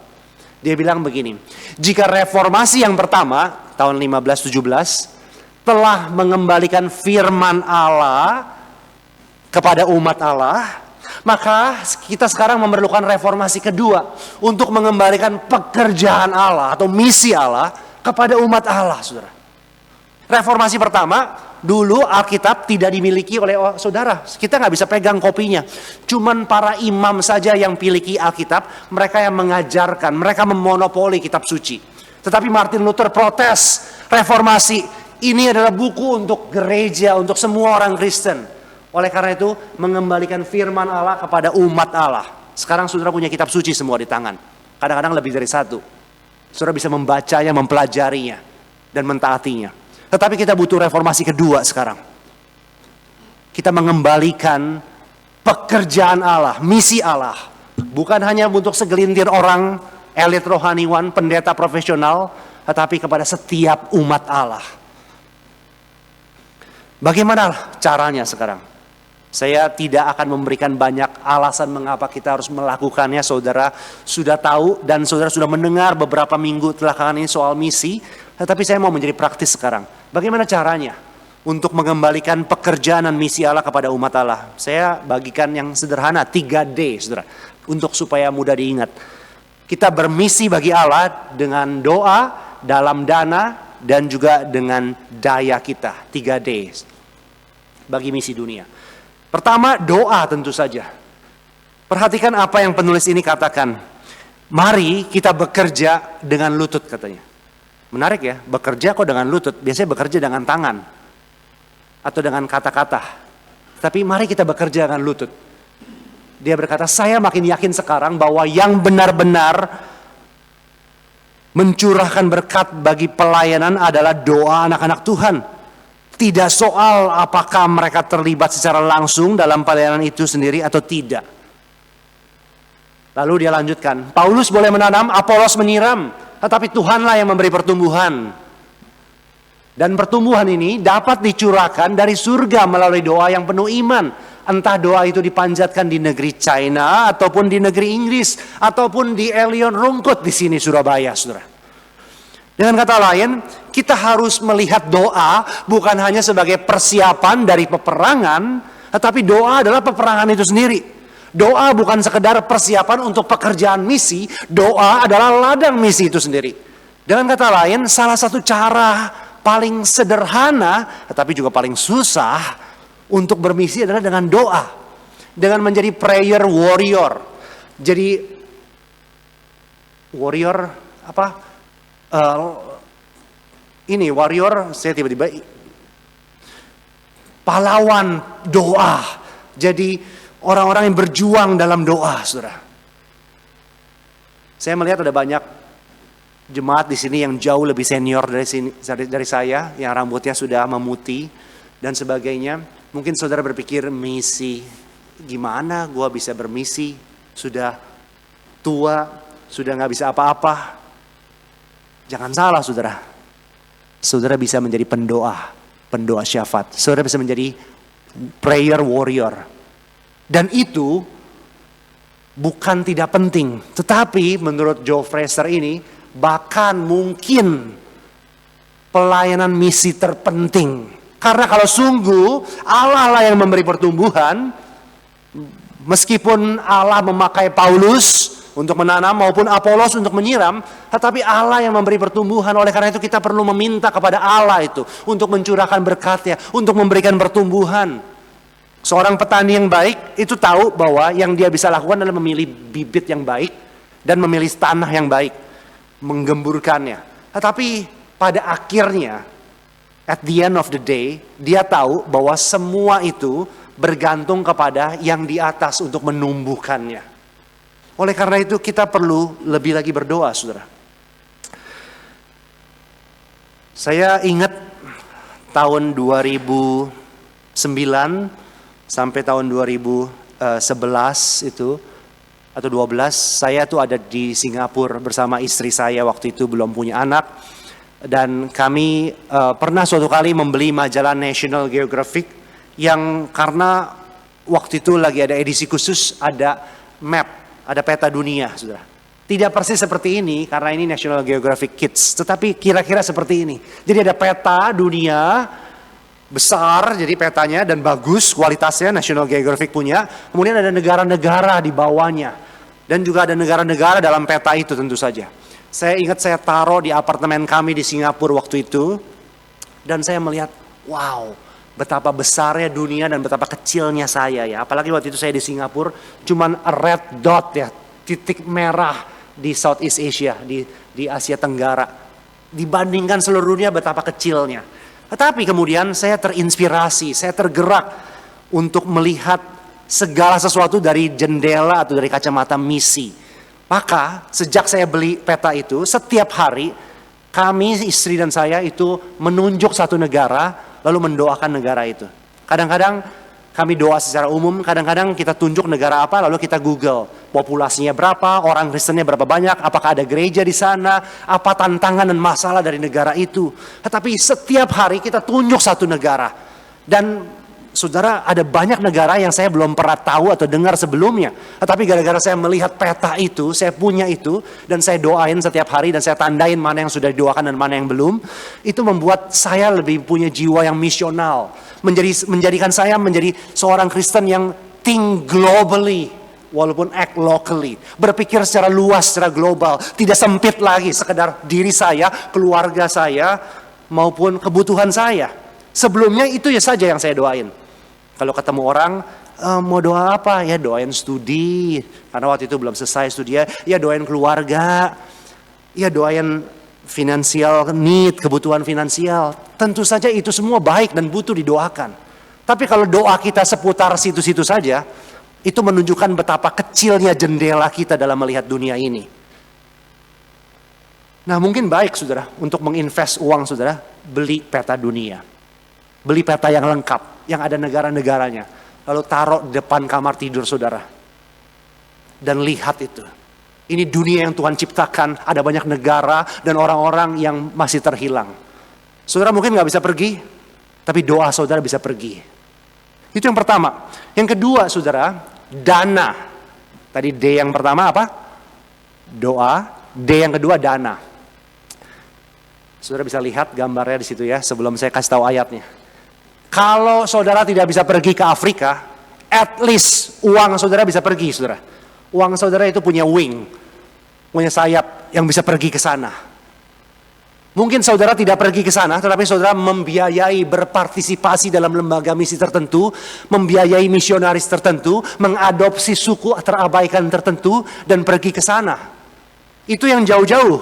Dia bilang begini, jika reformasi yang pertama, tahun 1517, telah mengembalikan firman Allah kepada umat Allah, maka kita sekarang memerlukan reformasi kedua untuk mengembalikan pekerjaan Allah atau misi Allah kepada umat Allah, saudara. Reformasi pertama, dulu Alkitab tidak dimiliki oleh saudara. Kita nggak bisa pegang kopinya. Cuman para imam saja yang miliki Alkitab, mereka yang mengajarkan, mereka memonopoli kitab suci. Tetapi Martin Luther protes, reformasi ini adalah buku untuk gereja, untuk semua orang Kristen. Oleh karena itu, mengembalikan firman Allah kepada umat Allah. Sekarang saudara punya kitab suci semua di tangan. Kadang-kadang lebih dari satu. Saudara bisa membacanya, mempelajarinya, dan mentaatinya. Tetapi kita butuh reformasi kedua sekarang. Kita mengembalikan pekerjaan Allah, misi Allah. Bukan hanya untuk segelintir orang, elit rohaniwan, pendeta profesional, tetapi kepada setiap umat Allah. Bagaimana caranya sekarang? Saya tidak akan memberikan banyak alasan mengapa kita harus melakukannya. Saudara sudah tahu dan saudara sudah mendengar beberapa minggu belakangan ini soal misi. Tetapi saya mau menjadi praktis sekarang. Bagaimana caranya untuk mengembalikan pekerjaan dan misi Allah kepada umat Allah? Saya bagikan yang sederhana, 3D, saudara, untuk supaya mudah diingat. Kita bermisi bagi Allah dengan doa, dalam dana, dan juga dengan daya kita. 3D bagi misi dunia. Pertama, doa tentu saja. Perhatikan apa yang penulis ini katakan. Mari kita bekerja dengan lutut, katanya. Menarik ya, bekerja kok dengan lutut. Biasanya bekerja dengan tangan. Atau dengan kata-kata. Tapi mari kita bekerja dengan lutut. Dia berkata, saya makin yakin sekarang bahwa yang benar-benar mencurahkan berkat bagi pelayanan adalah doa anak-anak Tuhan. Tidak soal apakah mereka terlibat secara langsung dalam pelayanan itu sendiri atau tidak. Lalu dia lanjutkan, Paulus boleh menanam, Apolos menyiram, tetapi Tuhanlah yang memberi pertumbuhan. Dan pertumbuhan ini dapat dicurahkan dari surga melalui doa yang penuh iman. Entah doa itu dipanjatkan di negeri China, ataupun di negeri Inggris, ataupun di Elion Rungkut di sini Surabaya, saudara. Dengan kata lain, kita harus melihat doa bukan hanya sebagai persiapan dari peperangan, tetapi doa adalah peperangan itu sendiri. Doa bukan sekedar persiapan untuk pekerjaan misi, doa adalah ladang misi itu sendiri. Dengan kata lain, salah satu cara paling sederhana, tetapi juga paling susah untuk bermisi adalah dengan doa. Dengan menjadi prayer warrior. Jadi, warrior apa? Ini warrior, saya tiba-tiba pahlawan doa. Jadi, orang-orang yang berjuang dalam doa, saudara. Saya melihat ada banyak jemaat di sini yang jauh lebih senior dari saya, yang rambutnya sudah memutih dan sebagainya. Mungkin saudara berpikir misi, gimana gua bisa bermisi? Sudah tua, sudah nggak bisa apa-apa. Jangan salah, saudara. Saudara bisa menjadi pendoa syafaat. Saudara bisa menjadi prayer warrior. Dan itu bukan tidak penting. Tetapi menurut Joe Fraser ini, bahkan mungkin pelayanan misi terpenting. Karena kalau sungguh Allah lah yang memberi pertumbuhan, meskipun Allah memakai Paulus untuk menanam maupun Apolos untuk menyiram, tetapi Allah yang memberi pertumbuhan. Oleh karena itu kita perlu meminta kepada Allah itu untuk mencurahkan berkat-Nya, untuk memberikan pertumbuhan. Seorang petani yang baik itu tahu bahwa yang dia bisa lakukan adalah memilih bibit yang baik dan memilih tanah yang baik, menggemburkannya. Tetapi pada akhirnya, at the end of the day, dia tahu bahwa semua itu bergantung kepada yang di atas untuk menumbuhkannya. Oleh karena itu kita perlu lebih lagi berdoa, saudara. Saya ingat tahun 2009 sampai tahun 2011 itu atau 12, saya tuh ada di Singapura bersama istri saya, waktu itu belum punya anak. Dan kami pernah suatu kali membeli majalah National Geographic yang karena waktu itu lagi ada edisi khusus, ada map, ada peta dunia, saudara. Tidak persis seperti ini karena ini National Geographic Kids, tetapi kira-kira seperti ini. Jadi ada peta dunia besar, jadi petanya dan bagus kualitasnya, National Geographic punya. Kemudian ada negara-negara di bawahnya. Dan juga ada negara-negara dalam peta itu tentu saja. Saya ingat saya taruh di apartemen kami di Singapura waktu itu. Dan saya melihat, wow, betapa besarnya dunia dan betapa kecilnya saya ya. Apalagi waktu itu saya di Singapura, cuman a red dot ya, titik merah di Southeast Asia, di Asia Tenggara. Dibandingkan seluruh dunia betapa kecilnya. Tetapi kemudian saya terinspirasi, saya tergerak untuk melihat segala sesuatu dari jendela atau dari kacamata misi. Maka sejak saya beli peta itu, setiap hari kami, istri dan saya itu menunjuk satu negara, lalu mendoakan negara itu. Kadang-kadang kami doa secara umum, kadang-kadang kita tunjuk negara apa, lalu kita Google populasinya berapa, orang Kristennya berapa banyak, apakah ada gereja di sana, apa tantangan dan masalah dari negara itu. Tetapi setiap hari kita tunjuk satu negara. Dan saudara, ada banyak negara yang saya belum pernah tahu atau dengar sebelumnya. Tetapi gara-gara saya melihat peta itu, saya punya itu, dan saya doain setiap hari, dan saya tandain mana yang sudah didoakan dan mana yang belum. Itu membuat saya lebih punya jiwa yang misional. Menjadikan saya menjadi seorang Kristen yang think globally, walaupun act locally. Berpikir secara luas, secara global. Tidak sempit lagi sekedar diri saya, keluarga saya, maupun kebutuhan saya. Sebelumnya itu ya saja yang saya doain. Kalau ketemu orang, mau doa apa? Ya doain studi. Karena waktu itu belum selesai studi. Ya doain keluarga. Ya doain finansial need, kebutuhan finansial. Tentu saja itu semua baik dan butuh didoakan. Tapi kalau doa kita seputar situ-situ saja, itu menunjukkan betapa kecilnya jendela kita dalam melihat dunia ini. Nah mungkin baik saudara, untuk menginvest uang saudara, beli peta dunia. Beli peta yang lengkap, yang ada negara-negaranya. Lalu taruh di depan kamar tidur saudara. Dan lihat itu. Ini dunia yang Tuhan ciptakan, ada banyak negara dan orang-orang yang masih terhilang. Saudara mungkin gak bisa pergi, tapi doa saudara bisa pergi. Itu yang pertama. Yang kedua saudara, dana. Tadi D yang pertama apa? Doa. D yang kedua dana. Saudara bisa lihat gambarnya di situ ya, sebelum saya kasih tahu ayatnya. Kalau saudara tidak bisa pergi ke Afrika, At least uang saudara bisa pergi, saudara. Uang saudara itu punya wing, punya sayap yang bisa pergi ke sana. Mungkin saudara tidak pergi ke sana, tetapi saudara membiayai, berpartisipasi dalam lembaga misi tertentu, membiayai misionaris tertentu, mengadopsi suku terabaikan tertentu, dan pergi ke sana. Itu yang jauh-jauh.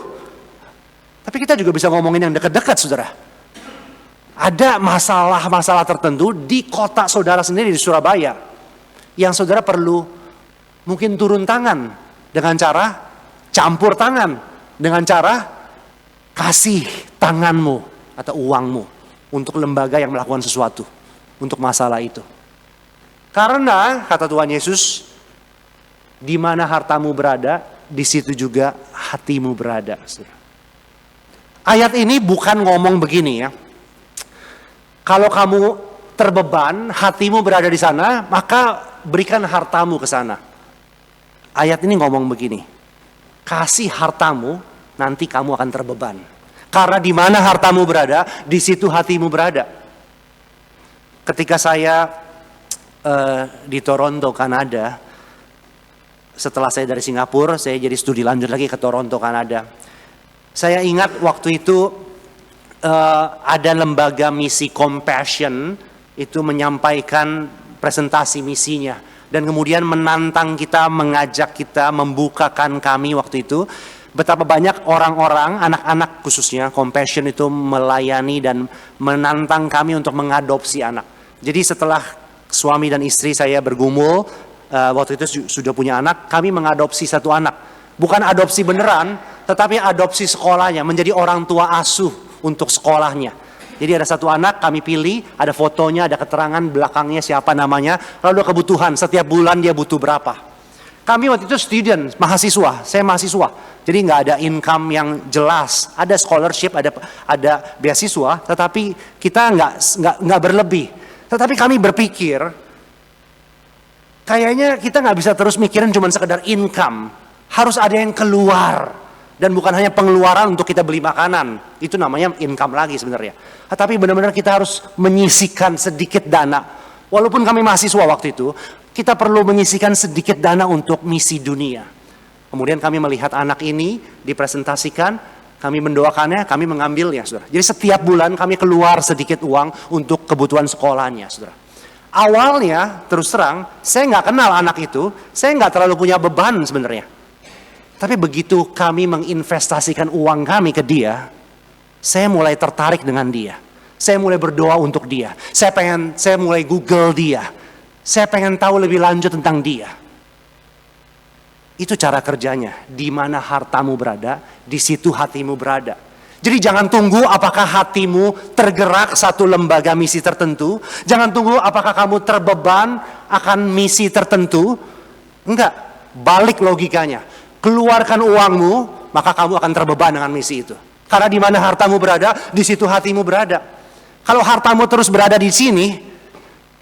Tapi kita juga bisa ngomongin yang dekat-dekat, saudara. Ada masalah-masalah tertentu di kota saudara sendiri di Surabaya, yang saudara perlu mungkin turun tangan dengan cara campur tangan, dengan cara kasih tanganmu atau uangmu untuk lembaga yang melakukan sesuatu untuk masalah itu. Karena kata Tuhan Yesus, di mana hartamu berada, di situ juga hatimu berada. Ayat ini bukan ngomong begini ya. Kalau kamu terbeban, hatimu berada di sana, maka berikan hartamu ke sana. Ayat ini ngomong begini, kasih hartamu, nanti kamu akan terbeban. Karena di mana hartamu berada, di situ hatimu berada. Ketika saya di Toronto, Kanada, setelah saya dari Singapura, saya jadi studi lanjut lagi ke Toronto, Kanada. Saya ingat waktu itu ada lembaga misi Compassion, itu menyampaikan presentasi misinya. Dan kemudian menantang kita, mengajak kita, membukakan kami waktu itu. Betapa banyak orang-orang, anak-anak khususnya, Compassion itu melayani dan menantang kami untuk mengadopsi anak. Jadi setelah suami dan istri saya bergumul, waktu itu sudah punya anak, kami mengadopsi satu anak. Bukan adopsi beneran, tetapi adopsi sekolahnya, menjadi orang tua asuh untuk sekolahnya. Jadi ada satu anak kami pilih, ada fotonya, ada keterangan belakangnya siapa namanya, lalu ada kebutuhan, setiap bulan dia butuh berapa. Kami waktu itu student, mahasiswa, saya mahasiswa. Jadi nggak ada income yang jelas, ada scholarship, ada beasiswa, tetapi kita nggak berlebih. Tetapi kami berpikir, kayaknya kita nggak bisa terus mikirin cuma sekedar income, harus ada yang keluar. Dan bukan hanya pengeluaran untuk kita beli makanan, itu namanya income lagi sebenarnya. Tapi benar-benar kita harus menyisihkan sedikit dana. Walaupun kami mahasiswa waktu itu, kita perlu menyisihkan sedikit dana untuk misi dunia. Kemudian kami melihat anak ini dipresentasikan, kami mendoakannya, kami mengambilnya, saudara. Jadi setiap bulan kami keluar sedikit uang untuk kebutuhan sekolahnya, saudara. Awalnya, terus terang, saya nggak kenal anak itu, saya nggak terlalu punya beban sebenarnya. Tapi begitu kami menginvestasikan uang kami ke dia, saya mulai tertarik dengan dia. Saya mulai berdoa untuk dia. Saya mulai Google dia. Saya pengen tahu lebih lanjut tentang dia. Itu cara kerjanya. Di mana hartamu berada, di situ hatimu berada. Jadi jangan tunggu apakah hatimu tergerak satu lembaga misi tertentu. Jangan tunggu apakah kamu terbeban akan misi tertentu. Enggak, balik logikanya. Keluarkan uangmu, maka kamu akan terbeban dengan misi itu. Karena di mana hartamu berada, di situ hatimu berada. Kalau hartamu terus berada di sini,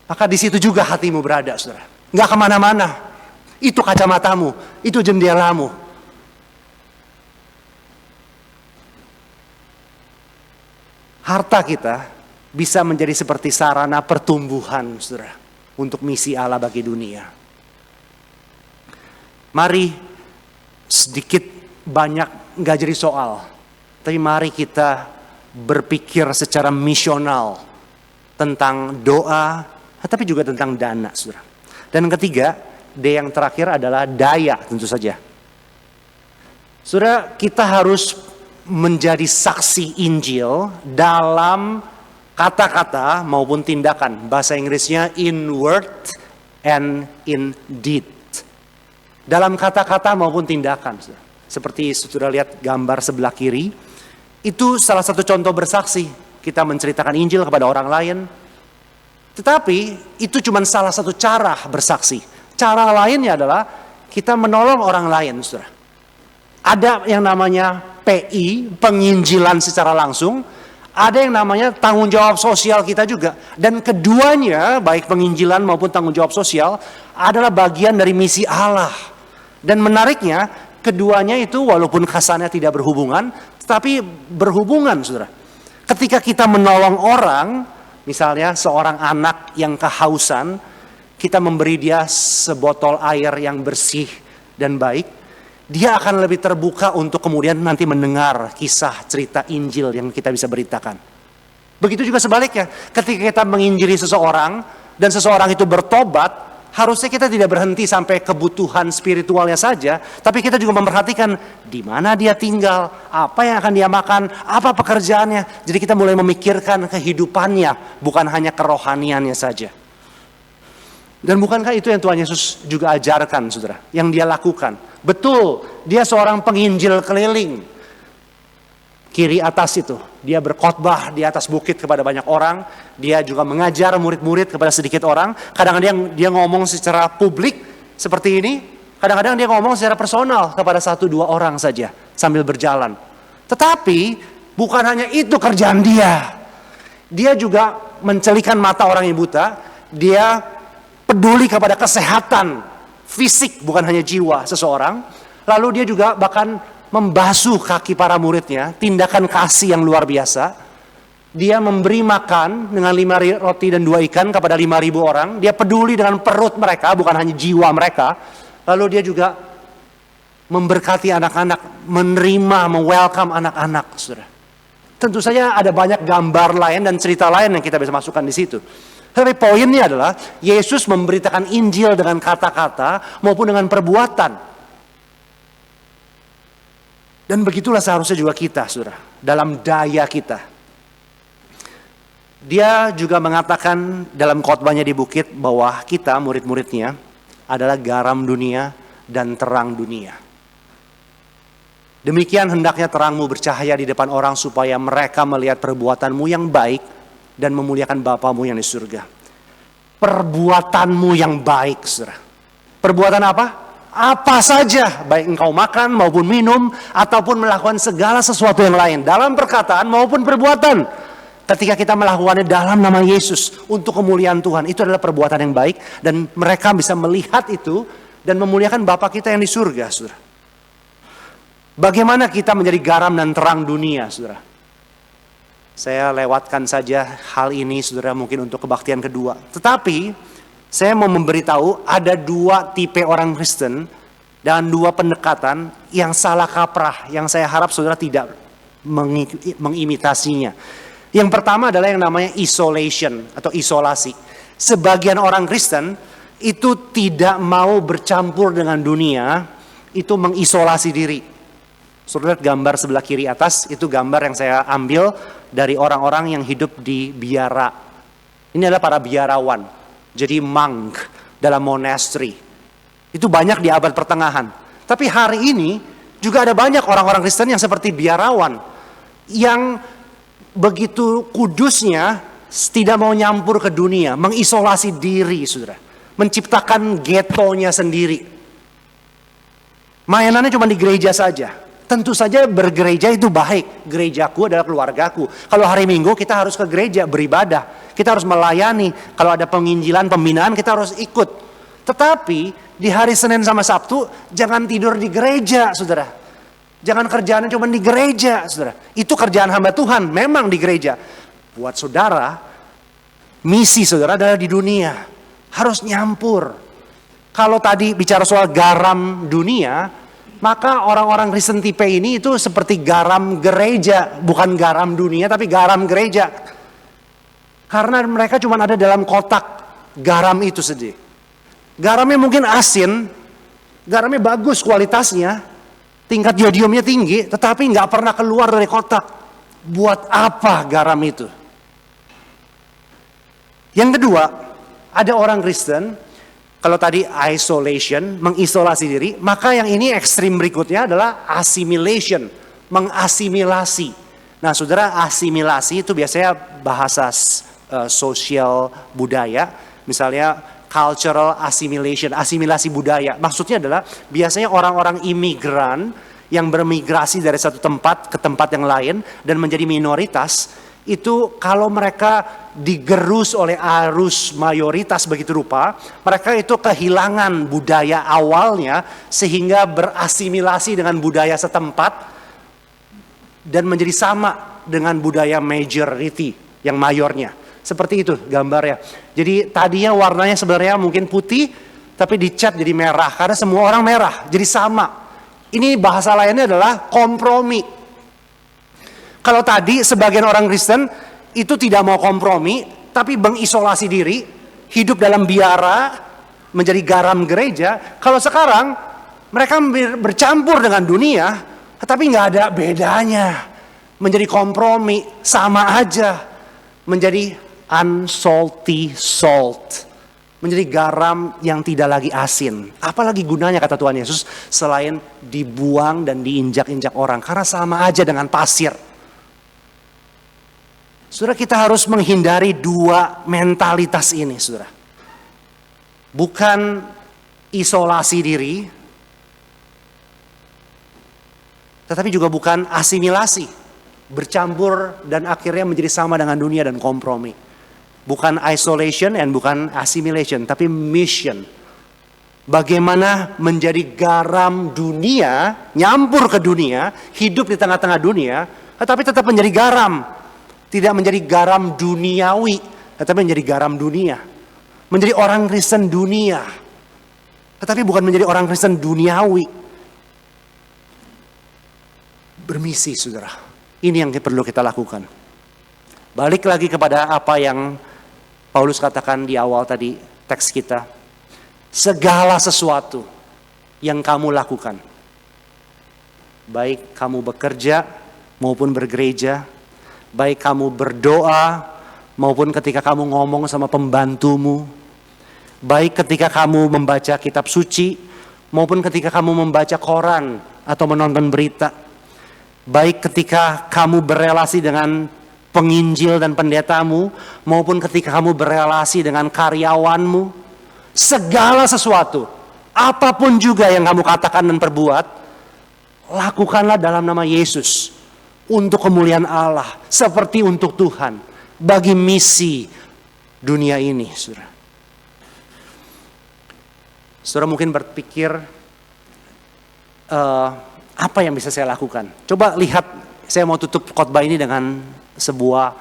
maka di situ juga hatimu berada, saudara. Nggak kemana-mana. Itu kacamatamu, itu jendelamu. Harta kita bisa menjadi seperti sarana pertumbuhan, saudara, untuk misi Allah bagi dunia. Mari sedikit banyak nggak jadi soal, tapi mari kita berpikir secara misional tentang doa, tapi juga tentang dana, saudara. Dan ketiga, D yang terakhir adalah daya, tentu saja. Saudara, kita harus menjadi saksi Injil dalam kata-kata maupun tindakan. Bahasa Inggrisnya in word and in deed. Dalam kata-kata maupun tindakan. Seperti saudara lihat gambar sebelah kiri, itu salah satu contoh bersaksi. Kita menceritakan Injil kepada orang lain. Tetapi itu cuma salah satu cara bersaksi. Cara lainnya adalah kita menolong orang lain, saudara. Ada yang namanya PI, penginjilan secara langsung. Ada yang namanya tanggung jawab sosial kita juga. Dan keduanya, baik penginjilan maupun tanggung jawab sosial, adalah bagian dari misi Allah. Dan menariknya, keduanya itu walaupun kesannya tidak berhubungan, tetapi berhubungan, saudara. Ketika kita menolong orang, misalnya seorang anak yang kehausan, kita memberi dia sebotol air yang bersih dan baik, dia akan lebih terbuka untuk kemudian nanti mendengar kisah cerita Injil yang kita bisa beritakan. Begitu juga sebaliknya, ketika kita menginjili seseorang dan seseorang itu bertobat, harusnya kita tidak berhenti sampai kebutuhan spiritualnya saja, tapi kita juga memperhatikan di mana dia tinggal, apa yang akan dia makan, apa pekerjaannya. Jadi kita mulai memikirkan kehidupannya, bukan hanya kerohaniannya saja. Dan bukankah itu yang Tuhan Yesus juga ajarkan, saudara, yang dia lakukan? Betul, dia seorang penginjil keliling. Kiri atas itu, dia berkhotbah di atas bukit kepada banyak orang. Dia juga mengajar murid-murid kepada sedikit orang. Kadang-kadang dia ngomong secara publik seperti ini. Kadang-kadang dia ngomong secara personal kepada 1-2 orang saja sambil berjalan. Tetapi bukan hanya itu kerjaan dia. Dia juga mencelikan mata orang yang buta. Dia peduli kepada kesehatan fisik bukan hanya jiwa seseorang. Lalu dia juga bahkan membasuh kaki para muridnya, tindakan kasih yang luar biasa. Dia memberi makan dengan 5 roti dan 2 ikan kepada 5.000 orang. Dia peduli dengan perut mereka, bukan hanya jiwa mereka. Lalu dia juga memberkati anak-anak, menerima, welcome anak-anak, saudara. Tentu saja ada banyak gambar lain dan cerita lain yang kita bisa masukkan di situ. Tapi poinnya adalah Yesus memberitakan Injil dengan kata-kata maupun dengan perbuatan. Dan begitulah seharusnya juga kita, saudara, dalam daya kita. Dia juga mengatakan dalam khotbahnya di bukit bahwa kita, murid-muridnya, adalah garam dunia dan terang dunia. Demikian hendaknya terangmu bercahaya di depan orang supaya mereka melihat perbuatanmu yang baik dan memuliakan Bapamu yang di surga. Perbuatanmu yang baik, saudara. Perbuatan apa? Apa saja, baik engkau makan maupun minum, ataupun melakukan segala sesuatu yang lain, dalam perkataan maupun perbuatan. Ketika kita melakukannya dalam nama Yesus, untuk kemuliaan Tuhan, itu adalah perbuatan yang baik, dan mereka bisa melihat itu, dan memuliakan Bapa kita yang di surga, saudara. Bagaimana kita menjadi garam dan terang dunia, saudara? Saya lewatkan saja hal ini, saudara, mungkin untuk kebaktian kedua. Tetapi saya mau memberitahu ada 2 tipe orang Kristen dan 2 pendekatan yang salah kaprah, yang saya harap saudara tidak mengimitasinya. Yang pertama adalah yang namanya isolation atau isolasi. Sebagian orang Kristen itu tidak mau bercampur dengan dunia, itu mengisolasi diri. Saudara lihat gambar sebelah kiri atas, itu gambar yang saya ambil dari orang-orang yang hidup di biara. Ini adalah para biarawan. Jadi monk dalam monastery. Itu banyak di abad pertengahan. Tapi hari ini juga ada banyak orang-orang Kristen yang seperti biarawan. Yang begitu kudusnya tidak mau nyampur ke dunia. Mengisolasi diri, saudara. Menciptakan getonya sendiri. Mainannya cuma di gereja saja. Tentu saja bergereja itu baik. Gerejaku adalah keluargaku. Kalau hari Minggu kita harus ke gereja beribadah. Kita harus melayani. Kalau ada penginjilan, pembinaan kita harus ikut. Tetapi di hari Senin sama Sabtu jangan tidur di gereja, saudara. Jangan kerjaannya cuma di gereja, saudara. Itu kerjaan hamba Tuhan, memang di gereja. Buat saudara, misi saudara adalah di dunia. Harus nyampur. Kalau tadi bicara soal garam dunia, maka orang-orang Kristen tipe ini itu seperti garam gereja. Bukan garam dunia, tapi garam gereja. Karena mereka cuma ada dalam kotak garam itu saja. Garamnya mungkin asin, garamnya bagus kualitasnya, tingkat yodiumnya tinggi, tetapi nggak pernah keluar dari kotak. Buat apa garam itu? Yang kedua, ada orang Kristen, kalau tadi isolation, mengisolasi diri, maka yang ini ekstrim berikutnya adalah assimilation, mengasimilasi. Nah saudara, asimilasi itu biasanya bahasa sosial budaya, misalnya cultural assimilation, asimilasi budaya. Maksudnya adalah biasanya orang-orang imigran yang bermigrasi dari satu tempat ke tempat yang lain dan menjadi minoritas, itu kalau mereka digerus oleh arus mayoritas begitu rupa, mereka itu kehilangan budaya awalnya sehingga berasimilasi dengan budaya setempat dan menjadi sama dengan budaya majority yang mayornya. Seperti itu gambarnya. Jadi tadinya warnanya sebenarnya mungkin putih, tapi dicat jadi merah. Karena semua orang merah, jadi sama. Ini bahasa lainnya adalah kompromi. Kalau tadi sebagian orang Kristen itu tidak mau kompromi, tapi mengisolasi diri, hidup dalam biara, menjadi garam gereja. Kalau sekarang mereka bercampur dengan dunia, tetapi nggak ada bedanya. Menjadi kompromi, sama aja. Menjadi unsalty salt. Menjadi garam yang tidak lagi asin. Apalagi gunanya kata Tuhan Yesus selain dibuang dan diinjak-injak orang. Karena sama aja dengan pasir. Saudara, kita harus menghindari dua mentalitas ini, saudara. Bukan isolasi diri, tetapi juga bukan asimilasi, bercampur dan akhirnya menjadi sama dengan dunia dan kompromi. Bukan isolation and bukan assimilation, tapi mission. Bagaimana menjadi garam dunia, nyampur ke dunia, hidup di tengah-tengah dunia, tetapi tetap menjadi garam. Tidak menjadi garam duniawi, tetapi menjadi garam dunia. Menjadi orang Kristen dunia, tetapi bukan menjadi orang Kristen duniawi. Bermisi, saudara. Ini yang perlu kita lakukan. Balik lagi kepada apa yang Paulus katakan di awal tadi teks kita. Segala sesuatu yang kamu lakukan, baik kamu bekerja maupun bergereja, baik kamu berdoa maupun ketika kamu ngomong sama pembantumu, baik ketika kamu membaca kitab suci maupun ketika kamu membaca koran atau menonton berita, baik ketika kamu berelasi dengan penginjil dan pendetamu maupun ketika kamu berelasi dengan karyawanmu, segala sesuatu, apapun juga yang kamu katakan dan perbuat, lakukanlah dalam nama Yesus. Untuk kemuliaan Allah, seperti untuk Tuhan, bagi misi dunia ini, saudara. Saudara mungkin berpikir, apa yang bisa saya lakukan? Coba lihat, saya mau tutup khotbah ini dengan sebuah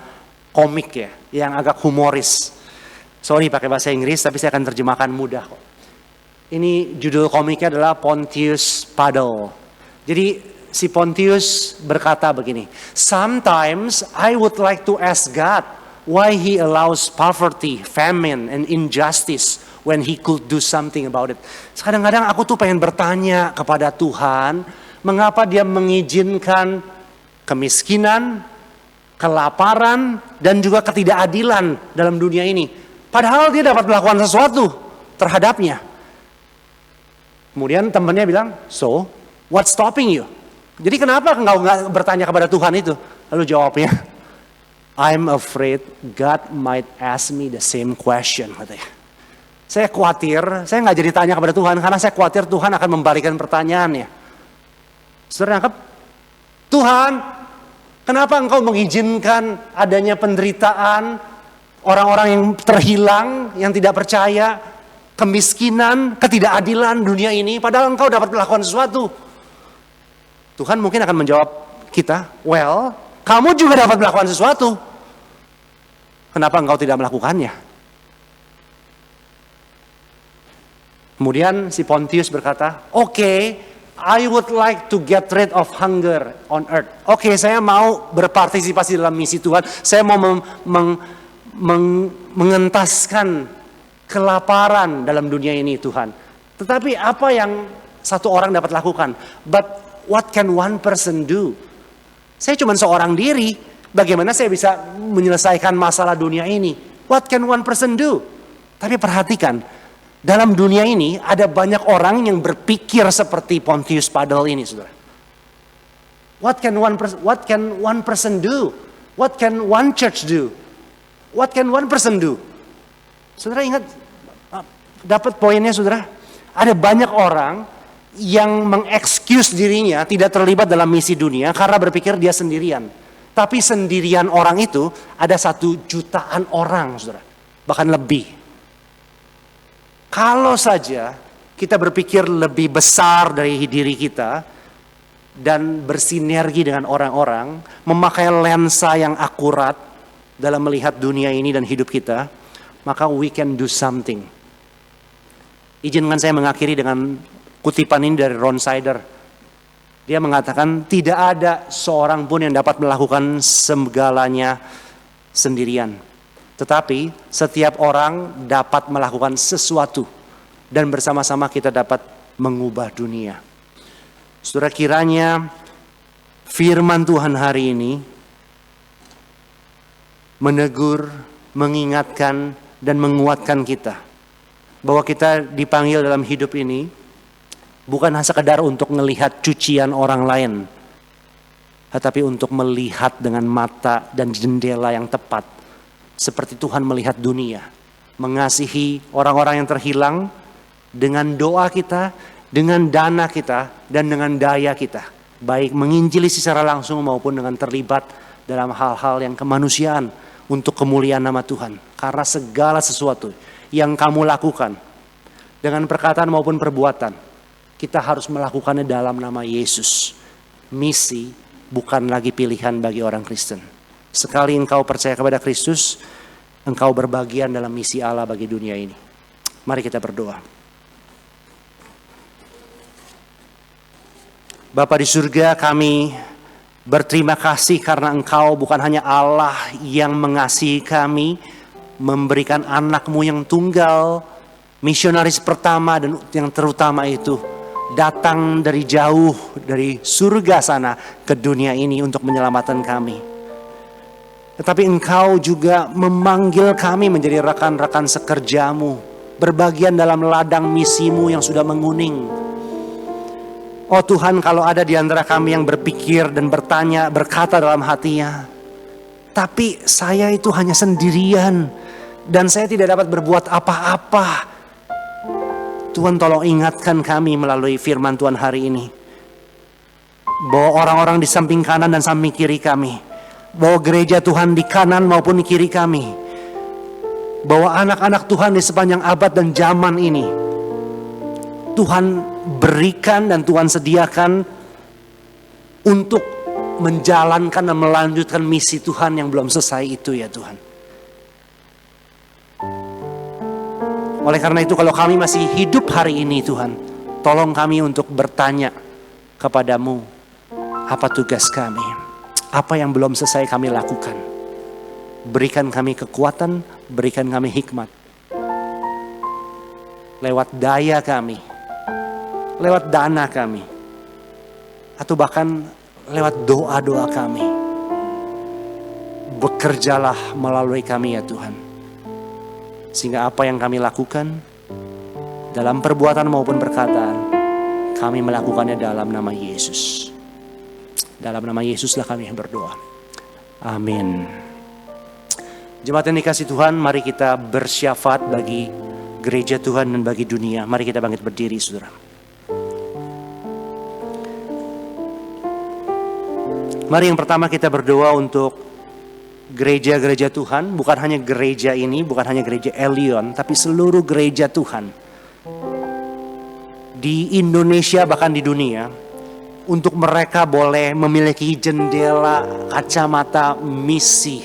komik ya, yang agak humoris. Sorry pakai bahasa Inggris, tapi saya akan terjemahkan mudah kok. Ini judul komiknya adalah Pontius Paddle. Jadi si Pontius berkata begini, "Sometimes I would like to ask God why He allows poverty, famine, and injustice when He could do something about it." Kadang-kadang aku tuh pengen bertanya kepada Tuhan, mengapa Dia mengizinkan kemiskinan, kelaparan, dan juga ketidakadilan dalam dunia ini. Padahal Dia dapat melakukan sesuatu terhadapnya. Kemudian temannya bilang, "So, what's stopping you?" Jadi kenapa engkau nggak bertanya kepada Tuhan itu? Lalu jawabnya, "I'm afraid God might ask me the same question," katanya. Saya khawatir, saya nggak jadi tanya kepada Tuhan karena saya khawatir Tuhan akan membalikan pertanyaannya. Saudara nangkep? Tuhan, kenapa engkau mengizinkan adanya penderitaan, orang-orang yang terhilang, yang tidak percaya, kemiskinan, ketidakadilan dunia ini, padahal engkau dapat melakukan sesuatu? Tuhan mungkin akan menjawab kita, "Well, kamu juga dapat melakukan sesuatu. Kenapa engkau tidak melakukannya?" Kemudian si Pontius berkata, "Okay, I would like to get rid of hunger on earth." Oke, saya mau berpartisipasi dalam misi Tuhan. Saya mau mengentaskan kelaparan dalam dunia ini, Tuhan. Tetapi apa yang satu orang dapat lakukan? But what can one person do? Saya cuma seorang diri. Bagaimana saya bisa menyelesaikan masalah dunia ini? What can one person do? Tapi perhatikan, dalam dunia ini ada banyak orang yang berpikir seperti Pontius Paddle ini, saudara. What can one person do? What can one church do? What can one person do? Saudara ingat, dapat poinnya, saudara? Ada banyak orang yang mengexcuse dirinya tidak terlibat dalam misi dunia karena berpikir dia sendirian. Tapi sendirian orang itu ada 1 jutaan orang, saudara. Bahkan lebih. Kalau saja kita berpikir lebih besar dari diri kita dan bersinergi dengan orang-orang, memakai lensa yang akurat, dalam melihat dunia ini dan hidup kita, maka we can do something. Izinkan saya mengakhiri dengan kutipan ini dari Ron Sider. Dia mengatakan tidak ada seorang pun yang dapat melakukan segalanya sendirian. Tetapi setiap orang dapat melakukan sesuatu dan bersama-sama kita dapat mengubah dunia. Saudara, kiranya firman Tuhan hari ini menegur, mengingatkan, dan menguatkan kita bahwa kita dipanggil dalam hidup ini bukan hanya sekedar untuk melihat cucian orang lain, tetapi untuk melihat dengan mata dan jendela yang tepat, seperti Tuhan melihat dunia, mengasihi orang-orang yang terhilang dengan doa kita, dengan dana kita, dan dengan daya kita, baik menginjili secara langsung maupun dengan terlibat dalam hal-hal yang kemanusiaan untuk kemuliaan nama Tuhan. Karena segala sesuatu yang kamu lakukan dengan perkataan maupun perbuatan, kita harus melakukannya dalam nama Yesus. Misi bukan lagi pilihan bagi orang Kristen. Sekali engkau percaya kepada Kristus, engkau berbagian dalam misi Allah bagi dunia ini. Mari kita berdoa. Bapa di surga, kami berterima kasih karena Engkau bukan hanya Allah yang mengasihi kami, memberikan anak-Mu yang tunggal, misionaris pertama dan yang terutama itu datang dari jauh dari surga sana ke dunia ini untuk menyelamatkan kami. Tetapi Engkau juga memanggil kami menjadi rekan-rekan sekerja-Mu, berbagian dalam ladang misi-Mu yang sudah menguning. Oh Tuhan, kalau ada di antara kami yang berpikir dan bertanya, berkata dalam hatinya, tapi saya itu hanya sendirian dan saya tidak dapat berbuat apa-apa. Tuhan, tolong ingatkan kami melalui firman Tuhan hari ini, bahwa orang-orang di samping kanan dan samping kiri kami, bahwa gereja Tuhan di kanan maupun di kiri kami, bahwa anak-anak Tuhan di sepanjang abad dan zaman ini, Tuhan berikan dan Tuhan sediakan untuk menjalankan dan melanjutkan misi Tuhan yang belum selesai itu ya Tuhan. Oleh karena itu kalau kami masih hidup hari ini Tuhan, tolong kami untuk bertanya kepadamu, apa tugas kami? Apa yang belum selesai kami lakukan? Berikan kami kekuatan, berikan kami hikmat. Lewat daya kami, lewat dana kami, atau bahkan lewat doa-doa kami. Bekerjalah melalui kami ya Tuhan. Sehingga apa yang kami lakukan, dalam perbuatan maupun perkataan, kami melakukannya dalam nama Yesus. Dalam nama Yesuslah kami berdoa. Amin. Jemaat yang dikasih Tuhan, mari kita bersyafaat bagi gereja Tuhan dan bagi dunia. Mari kita bangkit berdiri saudara. Mari yang pertama kita berdoa untuk gereja-gereja Tuhan. Bukan hanya gereja ini, bukan hanya gereja Elion, tapi seluruh gereja Tuhan di Indonesia bahkan di dunia. Untuk mereka boleh memiliki jendela kacamata misi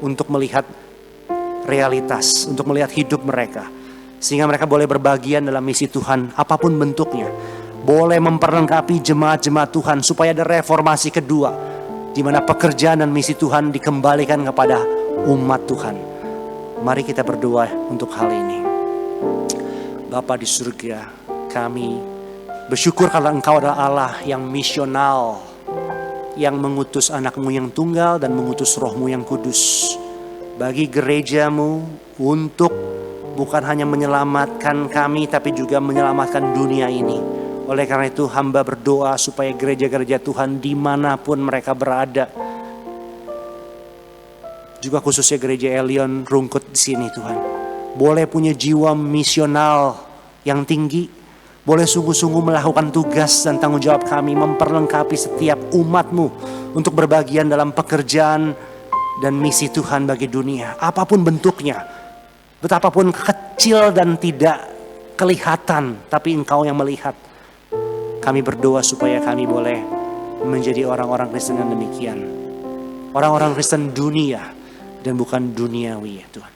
untuk melihat realitas, untuk melihat hidup mereka. Sehingga mereka boleh berbagian dalam misi Tuhan apapun bentuknya. Boleh memperlengkapi jemaat-jemaat Tuhan supaya ada reformasi kedua, di mana pekerjaan dan misi Tuhan dikembalikan kepada umat Tuhan. Mari kita berdoa untuk hal ini. Bapa di surga, kami bersyukur karena Engkau adalah Allah yang misional, yang mengutus anak-Mu yang tunggal dan mengutus Roh-Mu yang kudus bagi gereja-Mu untuk bukan hanya menyelamatkan kami, tapi juga menyelamatkan dunia ini. Oleh karena itu hamba berdoa supaya gereja-gereja Tuhan dimanapun mereka berada, juga khususnya gereja Elion Rungkut di sini Tuhan, boleh punya jiwa misional yang tinggi, boleh sungguh-sungguh melakukan tugas dan tanggung jawab kami, memperlengkapi setiap umat-Mu untuk berbagian dalam pekerjaan dan misi Tuhan bagi dunia, apapun bentuknya, betapapun kecil dan tidak kelihatan, tapi Engkau yang melihat. Kami berdoa supaya kami boleh menjadi orang-orang Kristen yang demikian. Orang-orang Kristen dunia dan bukan duniawi ya Tuhan.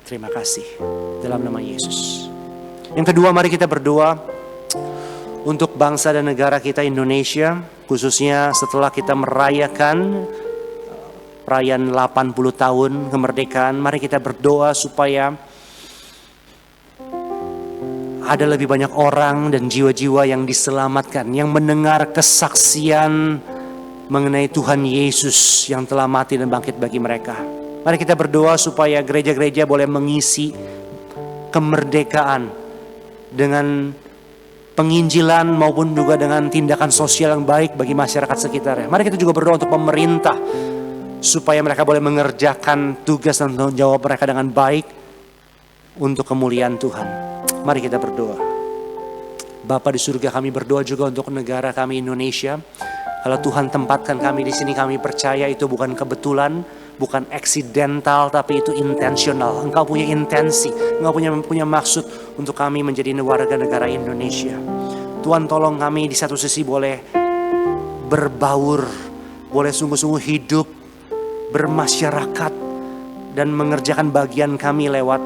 Terima kasih dalam nama Yesus. Yang kedua, mari kita berdoa untuk bangsa dan negara kita Indonesia, khususnya setelah kita merayakan perayaan 80 tahun kemerdekaan. Mari kita berdoa supaya ada lebih banyak orang dan jiwa-jiwa yang diselamatkan, yang mendengar kesaksian mengenai Tuhan Yesus yang telah mati dan bangkit bagi mereka. Mari kita berdoa supaya gereja-gereja boleh mengisi kemerdekaan dengan penginjilan maupun juga dengan tindakan sosial yang baik bagi masyarakat sekitarnya. Mari kita juga berdoa untuk pemerintah supaya mereka boleh mengerjakan tugas dan tanggung jawab mereka dengan baik untuk kemuliaan Tuhan. Mari kita berdoa. Bapa di surga, kami berdoa juga untuk negara kami Indonesia. Kalau Tuhan tempatkan kami di sini, kami percaya itu bukan kebetulan, bukan eksidental, tapi itu intensional. Engkau punya intensi, Engkau punya maksud untuk kami menjadi warga negara Indonesia. Tuhan tolong kami di satu sisi boleh berbaur, boleh sungguh-sungguh hidup, bermasyarakat, dan mengerjakan bagian kami lewat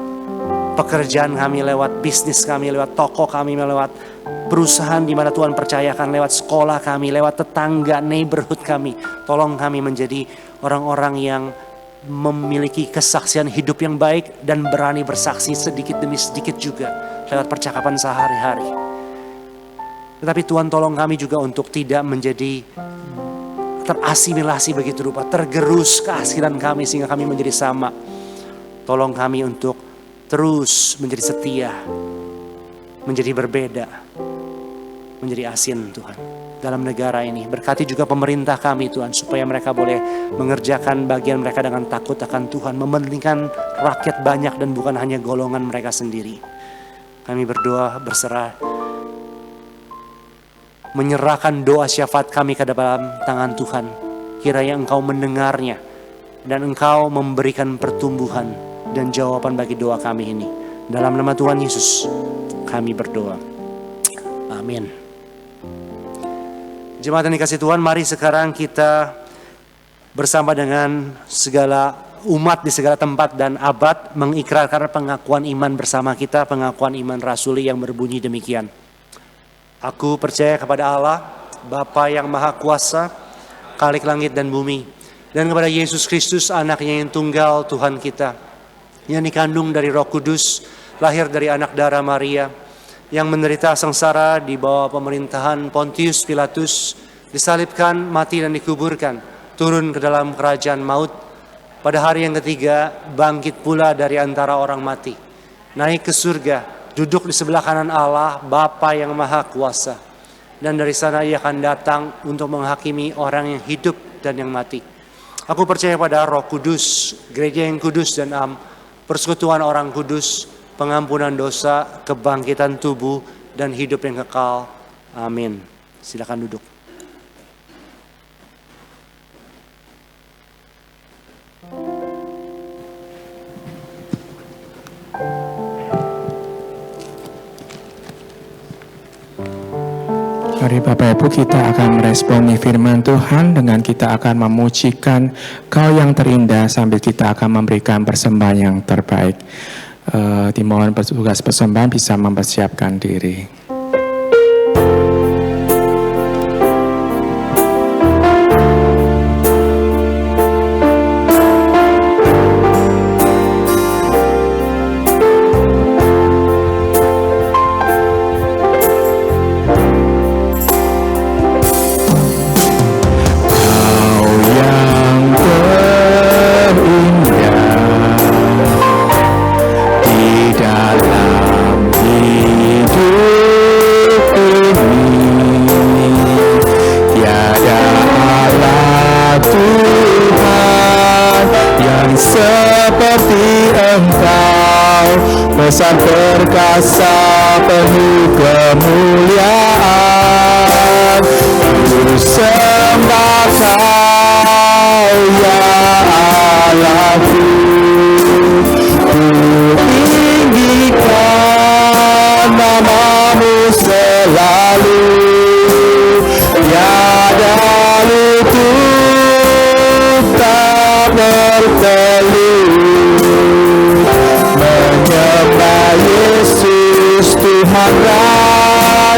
pekerjaan kami, lewat bisnis kami, lewat toko kami, lewat perusahaan di mana Tuhan percayakan, lewat sekolah kami, lewat tetangga, neighborhood kami. Tolong kami menjadi orang-orang yang memiliki kesaksian hidup yang baik dan berani bersaksi sedikit demi sedikit juga lewat percakapan sehari-hari. Tetapi Tuhan tolong kami juga untuk tidak menjadi terasimilasi begitu rupa, tergerus keasilan kami sehingga kami menjadi sama. Tolong kami untuk terus menjadi setia, menjadi berbeda, menjadi asin Tuhan dalam negara ini. Berkati juga pemerintah kami Tuhan, supaya mereka boleh mengerjakan bagian mereka dengan takut akan Tuhan, mementingkan rakyat banyak dan bukan hanya golongan mereka sendiri. Kami berdoa, berserah, menyerahkan doa syafaat kami ke dalam tangan Tuhan. Kiranya Engkau mendengarnya dan Engkau memberikan pertumbuhan dan jawaban bagi doa kami ini. Dalam nama Tuhan Yesus kami berdoa. Amin. Jemaat yang dikasihi Tuhan, mari sekarang kita bersama dengan segala umat di segala tempat dan abad mengikrarkan pengakuan iman bersama kita, pengakuan iman rasuli yang berbunyi demikian. Aku percaya kepada Allah, Bapa yang Maha Kuasa, Khalik langit dan bumi, dan kepada Yesus Kristus, anaknya yang tunggal Tuhan kita, yang dikandung dari Roh Kudus, lahir dari anak darah Maria, yang menderita sengsara di bawah pemerintahan Pontius Pilatus, disalibkan, mati dan dikuburkan, turun ke dalam kerajaan maut, pada hari yang ketiga bangkit pula dari antara orang mati, naik ke surga, duduk di sebelah kanan Allah, Bapa yang Maha Kuasa. Dan dari sana Ia akan datang untuk menghakimi orang yang hidup dan yang mati. Aku percaya pada Roh Kudus, gereja yang kudus dan am, persekutuan orang kudus, pengampunan dosa, kebangkitan tubuh, dan hidup yang kekal. Amin. Silakan duduk. Mari Bapak Ibu, kita akan meresponi firman Tuhan dengan kita akan memujikan Kau yang terindah sambil kita akan memberikan persembahan yang terbaik. Dimohon petugas persembahan bisa mempersiapkan diri. Besar perkasa penuh kemuliaan, ku sembah Kau ya Allahku, ku tinggikan nama-Mu selalu, tiada lutut tak bertelut. Tuhan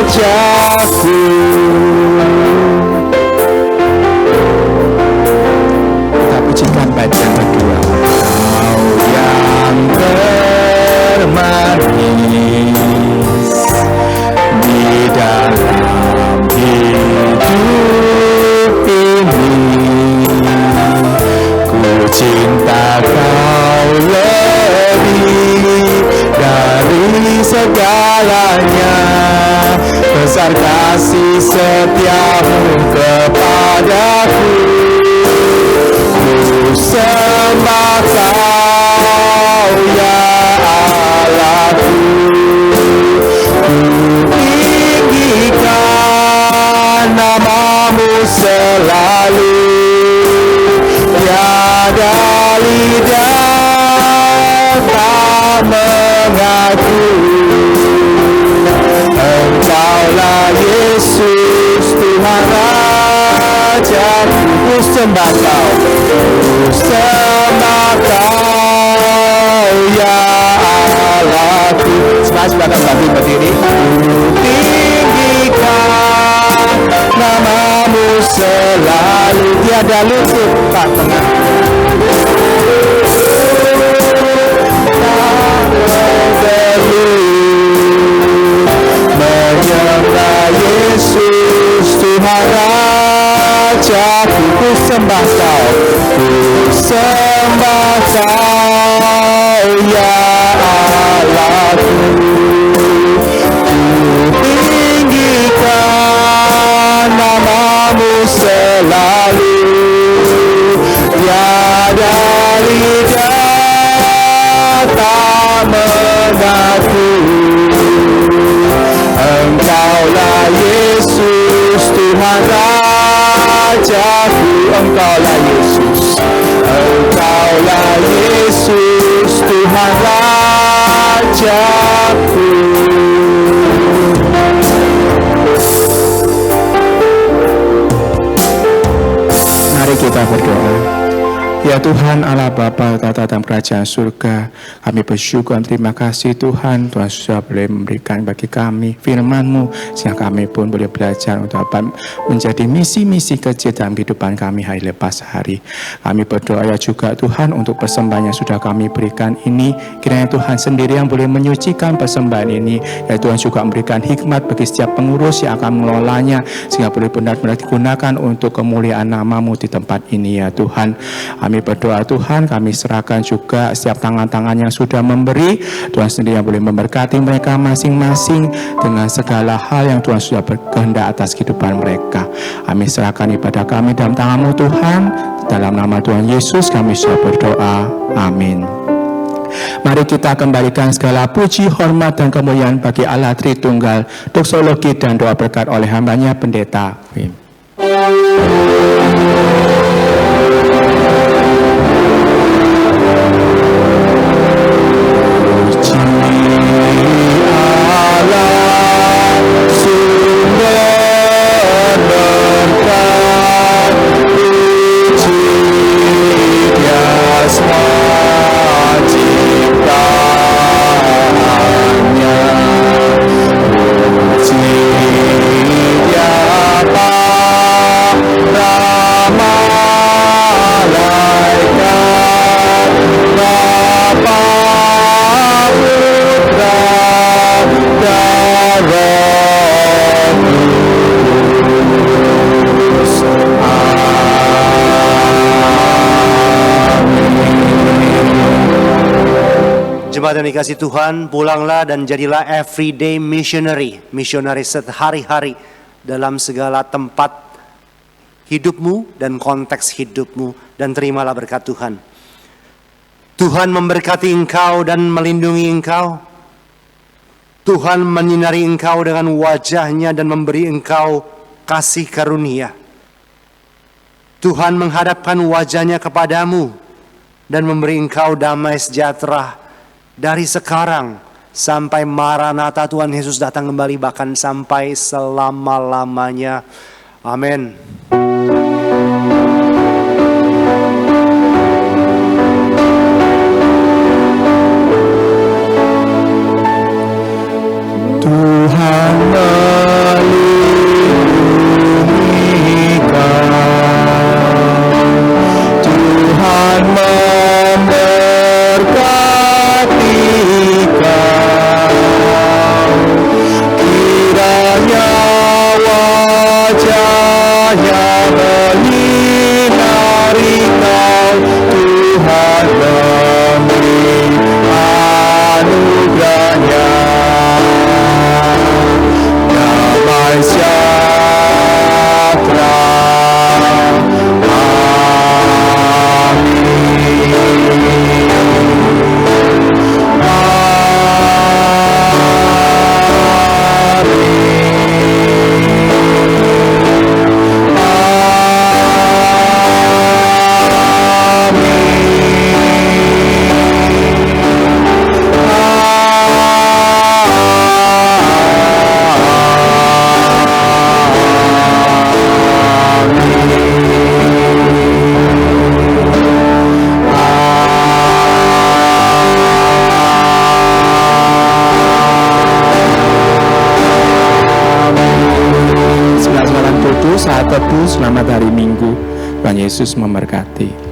Rajaku. Kita pujikan bait yang kedua. Kau yang termanis di dalam hidup ini, ku cinta kau lebih dari segalanya. Besar kasih setiamu kepadaku, ku sembah kau ya Allahku. Ku tinggikan namamu selalu, tiada lidah tak mengaku. Engkaulah Yesus Tuhan Rajaku. Ku sembah kau, ku sembah kau ya Allahku. Silakan bagi berdiri. Ku tinggikan namamu selalu, tiada lutut tak mengaku. Menyembah Yesus Tuhan Rajaku. Ku sembah kau, ku sembah kau ya Allahku. Ku tinggikan namamu selalu, tiada lidah tak mengaku. Engkaulah Yesus Tuhan Rajaku. Engkaulah Yesus, Engkaulah Yesus Tuhan Rajaku. Mari kita berdoa. Ya Tuhan Allah Bapa tata dalam kerajaan surga, kami bersyukur dan terima kasih Tuhan. Tuhan sudah boleh memberikan bagi kami firman-Mu, sehingga kami pun boleh belajar untuk dapat menjadi misi-misi kecil dalam kehidupan kami hari lepas hari. Kami berdoa ya juga Tuhan untuk persembahan yang sudah kami berikan ini, kiranya Tuhan sendiri yang boleh menyucikan persembahan ini. Ya Tuhan juga memberikan hikmat bagi setiap pengurus yang akan mengelolanya, sehingga boleh benar-benar digunakan untuk kemuliaan nama-Mu di tempat ini ya Tuhan. Kami berdoa Tuhan, kami serahkan juga setiap tangan-tangan yang sudah memberi. Tuhan sendiri yang boleh memberkati mereka masing-masing dengan segala hal yang Tuhan sudah berkehendak atas kehidupan mereka. Kami serahkan ibadah kami dalam tangan-Mu Tuhan. Dalam nama Tuhan Yesus kami sudah berdoa. Amin. Mari kita kembalikan segala puji, hormat, dan kemuliaan bagi Allah Tritunggal. Doksologi dan doa berkat oleh hambanya Pendeta Wim. Jemaat yang dikasih Tuhan, pulanglah dan jadilah everyday missionary. Missionary sehari-hari dalam segala tempat hidupmu dan konteks hidupmu. Dan terimalah berkat Tuhan. Tuhan memberkati engkau dan melindungi engkau. Tuhan menyinari engkau dengan wajahnya dan memberi engkau kasih karunia. Tuhan menghadapkan wajahnya kepadamu dan memberi engkau damai sejahtera. Dari sekarang sampai Maranatha Tuhan Yesus datang kembali, bahkan sampai selama-lamanya. Amin. saat teduh selamat hari Minggu. Tuhan Yesus memberkati.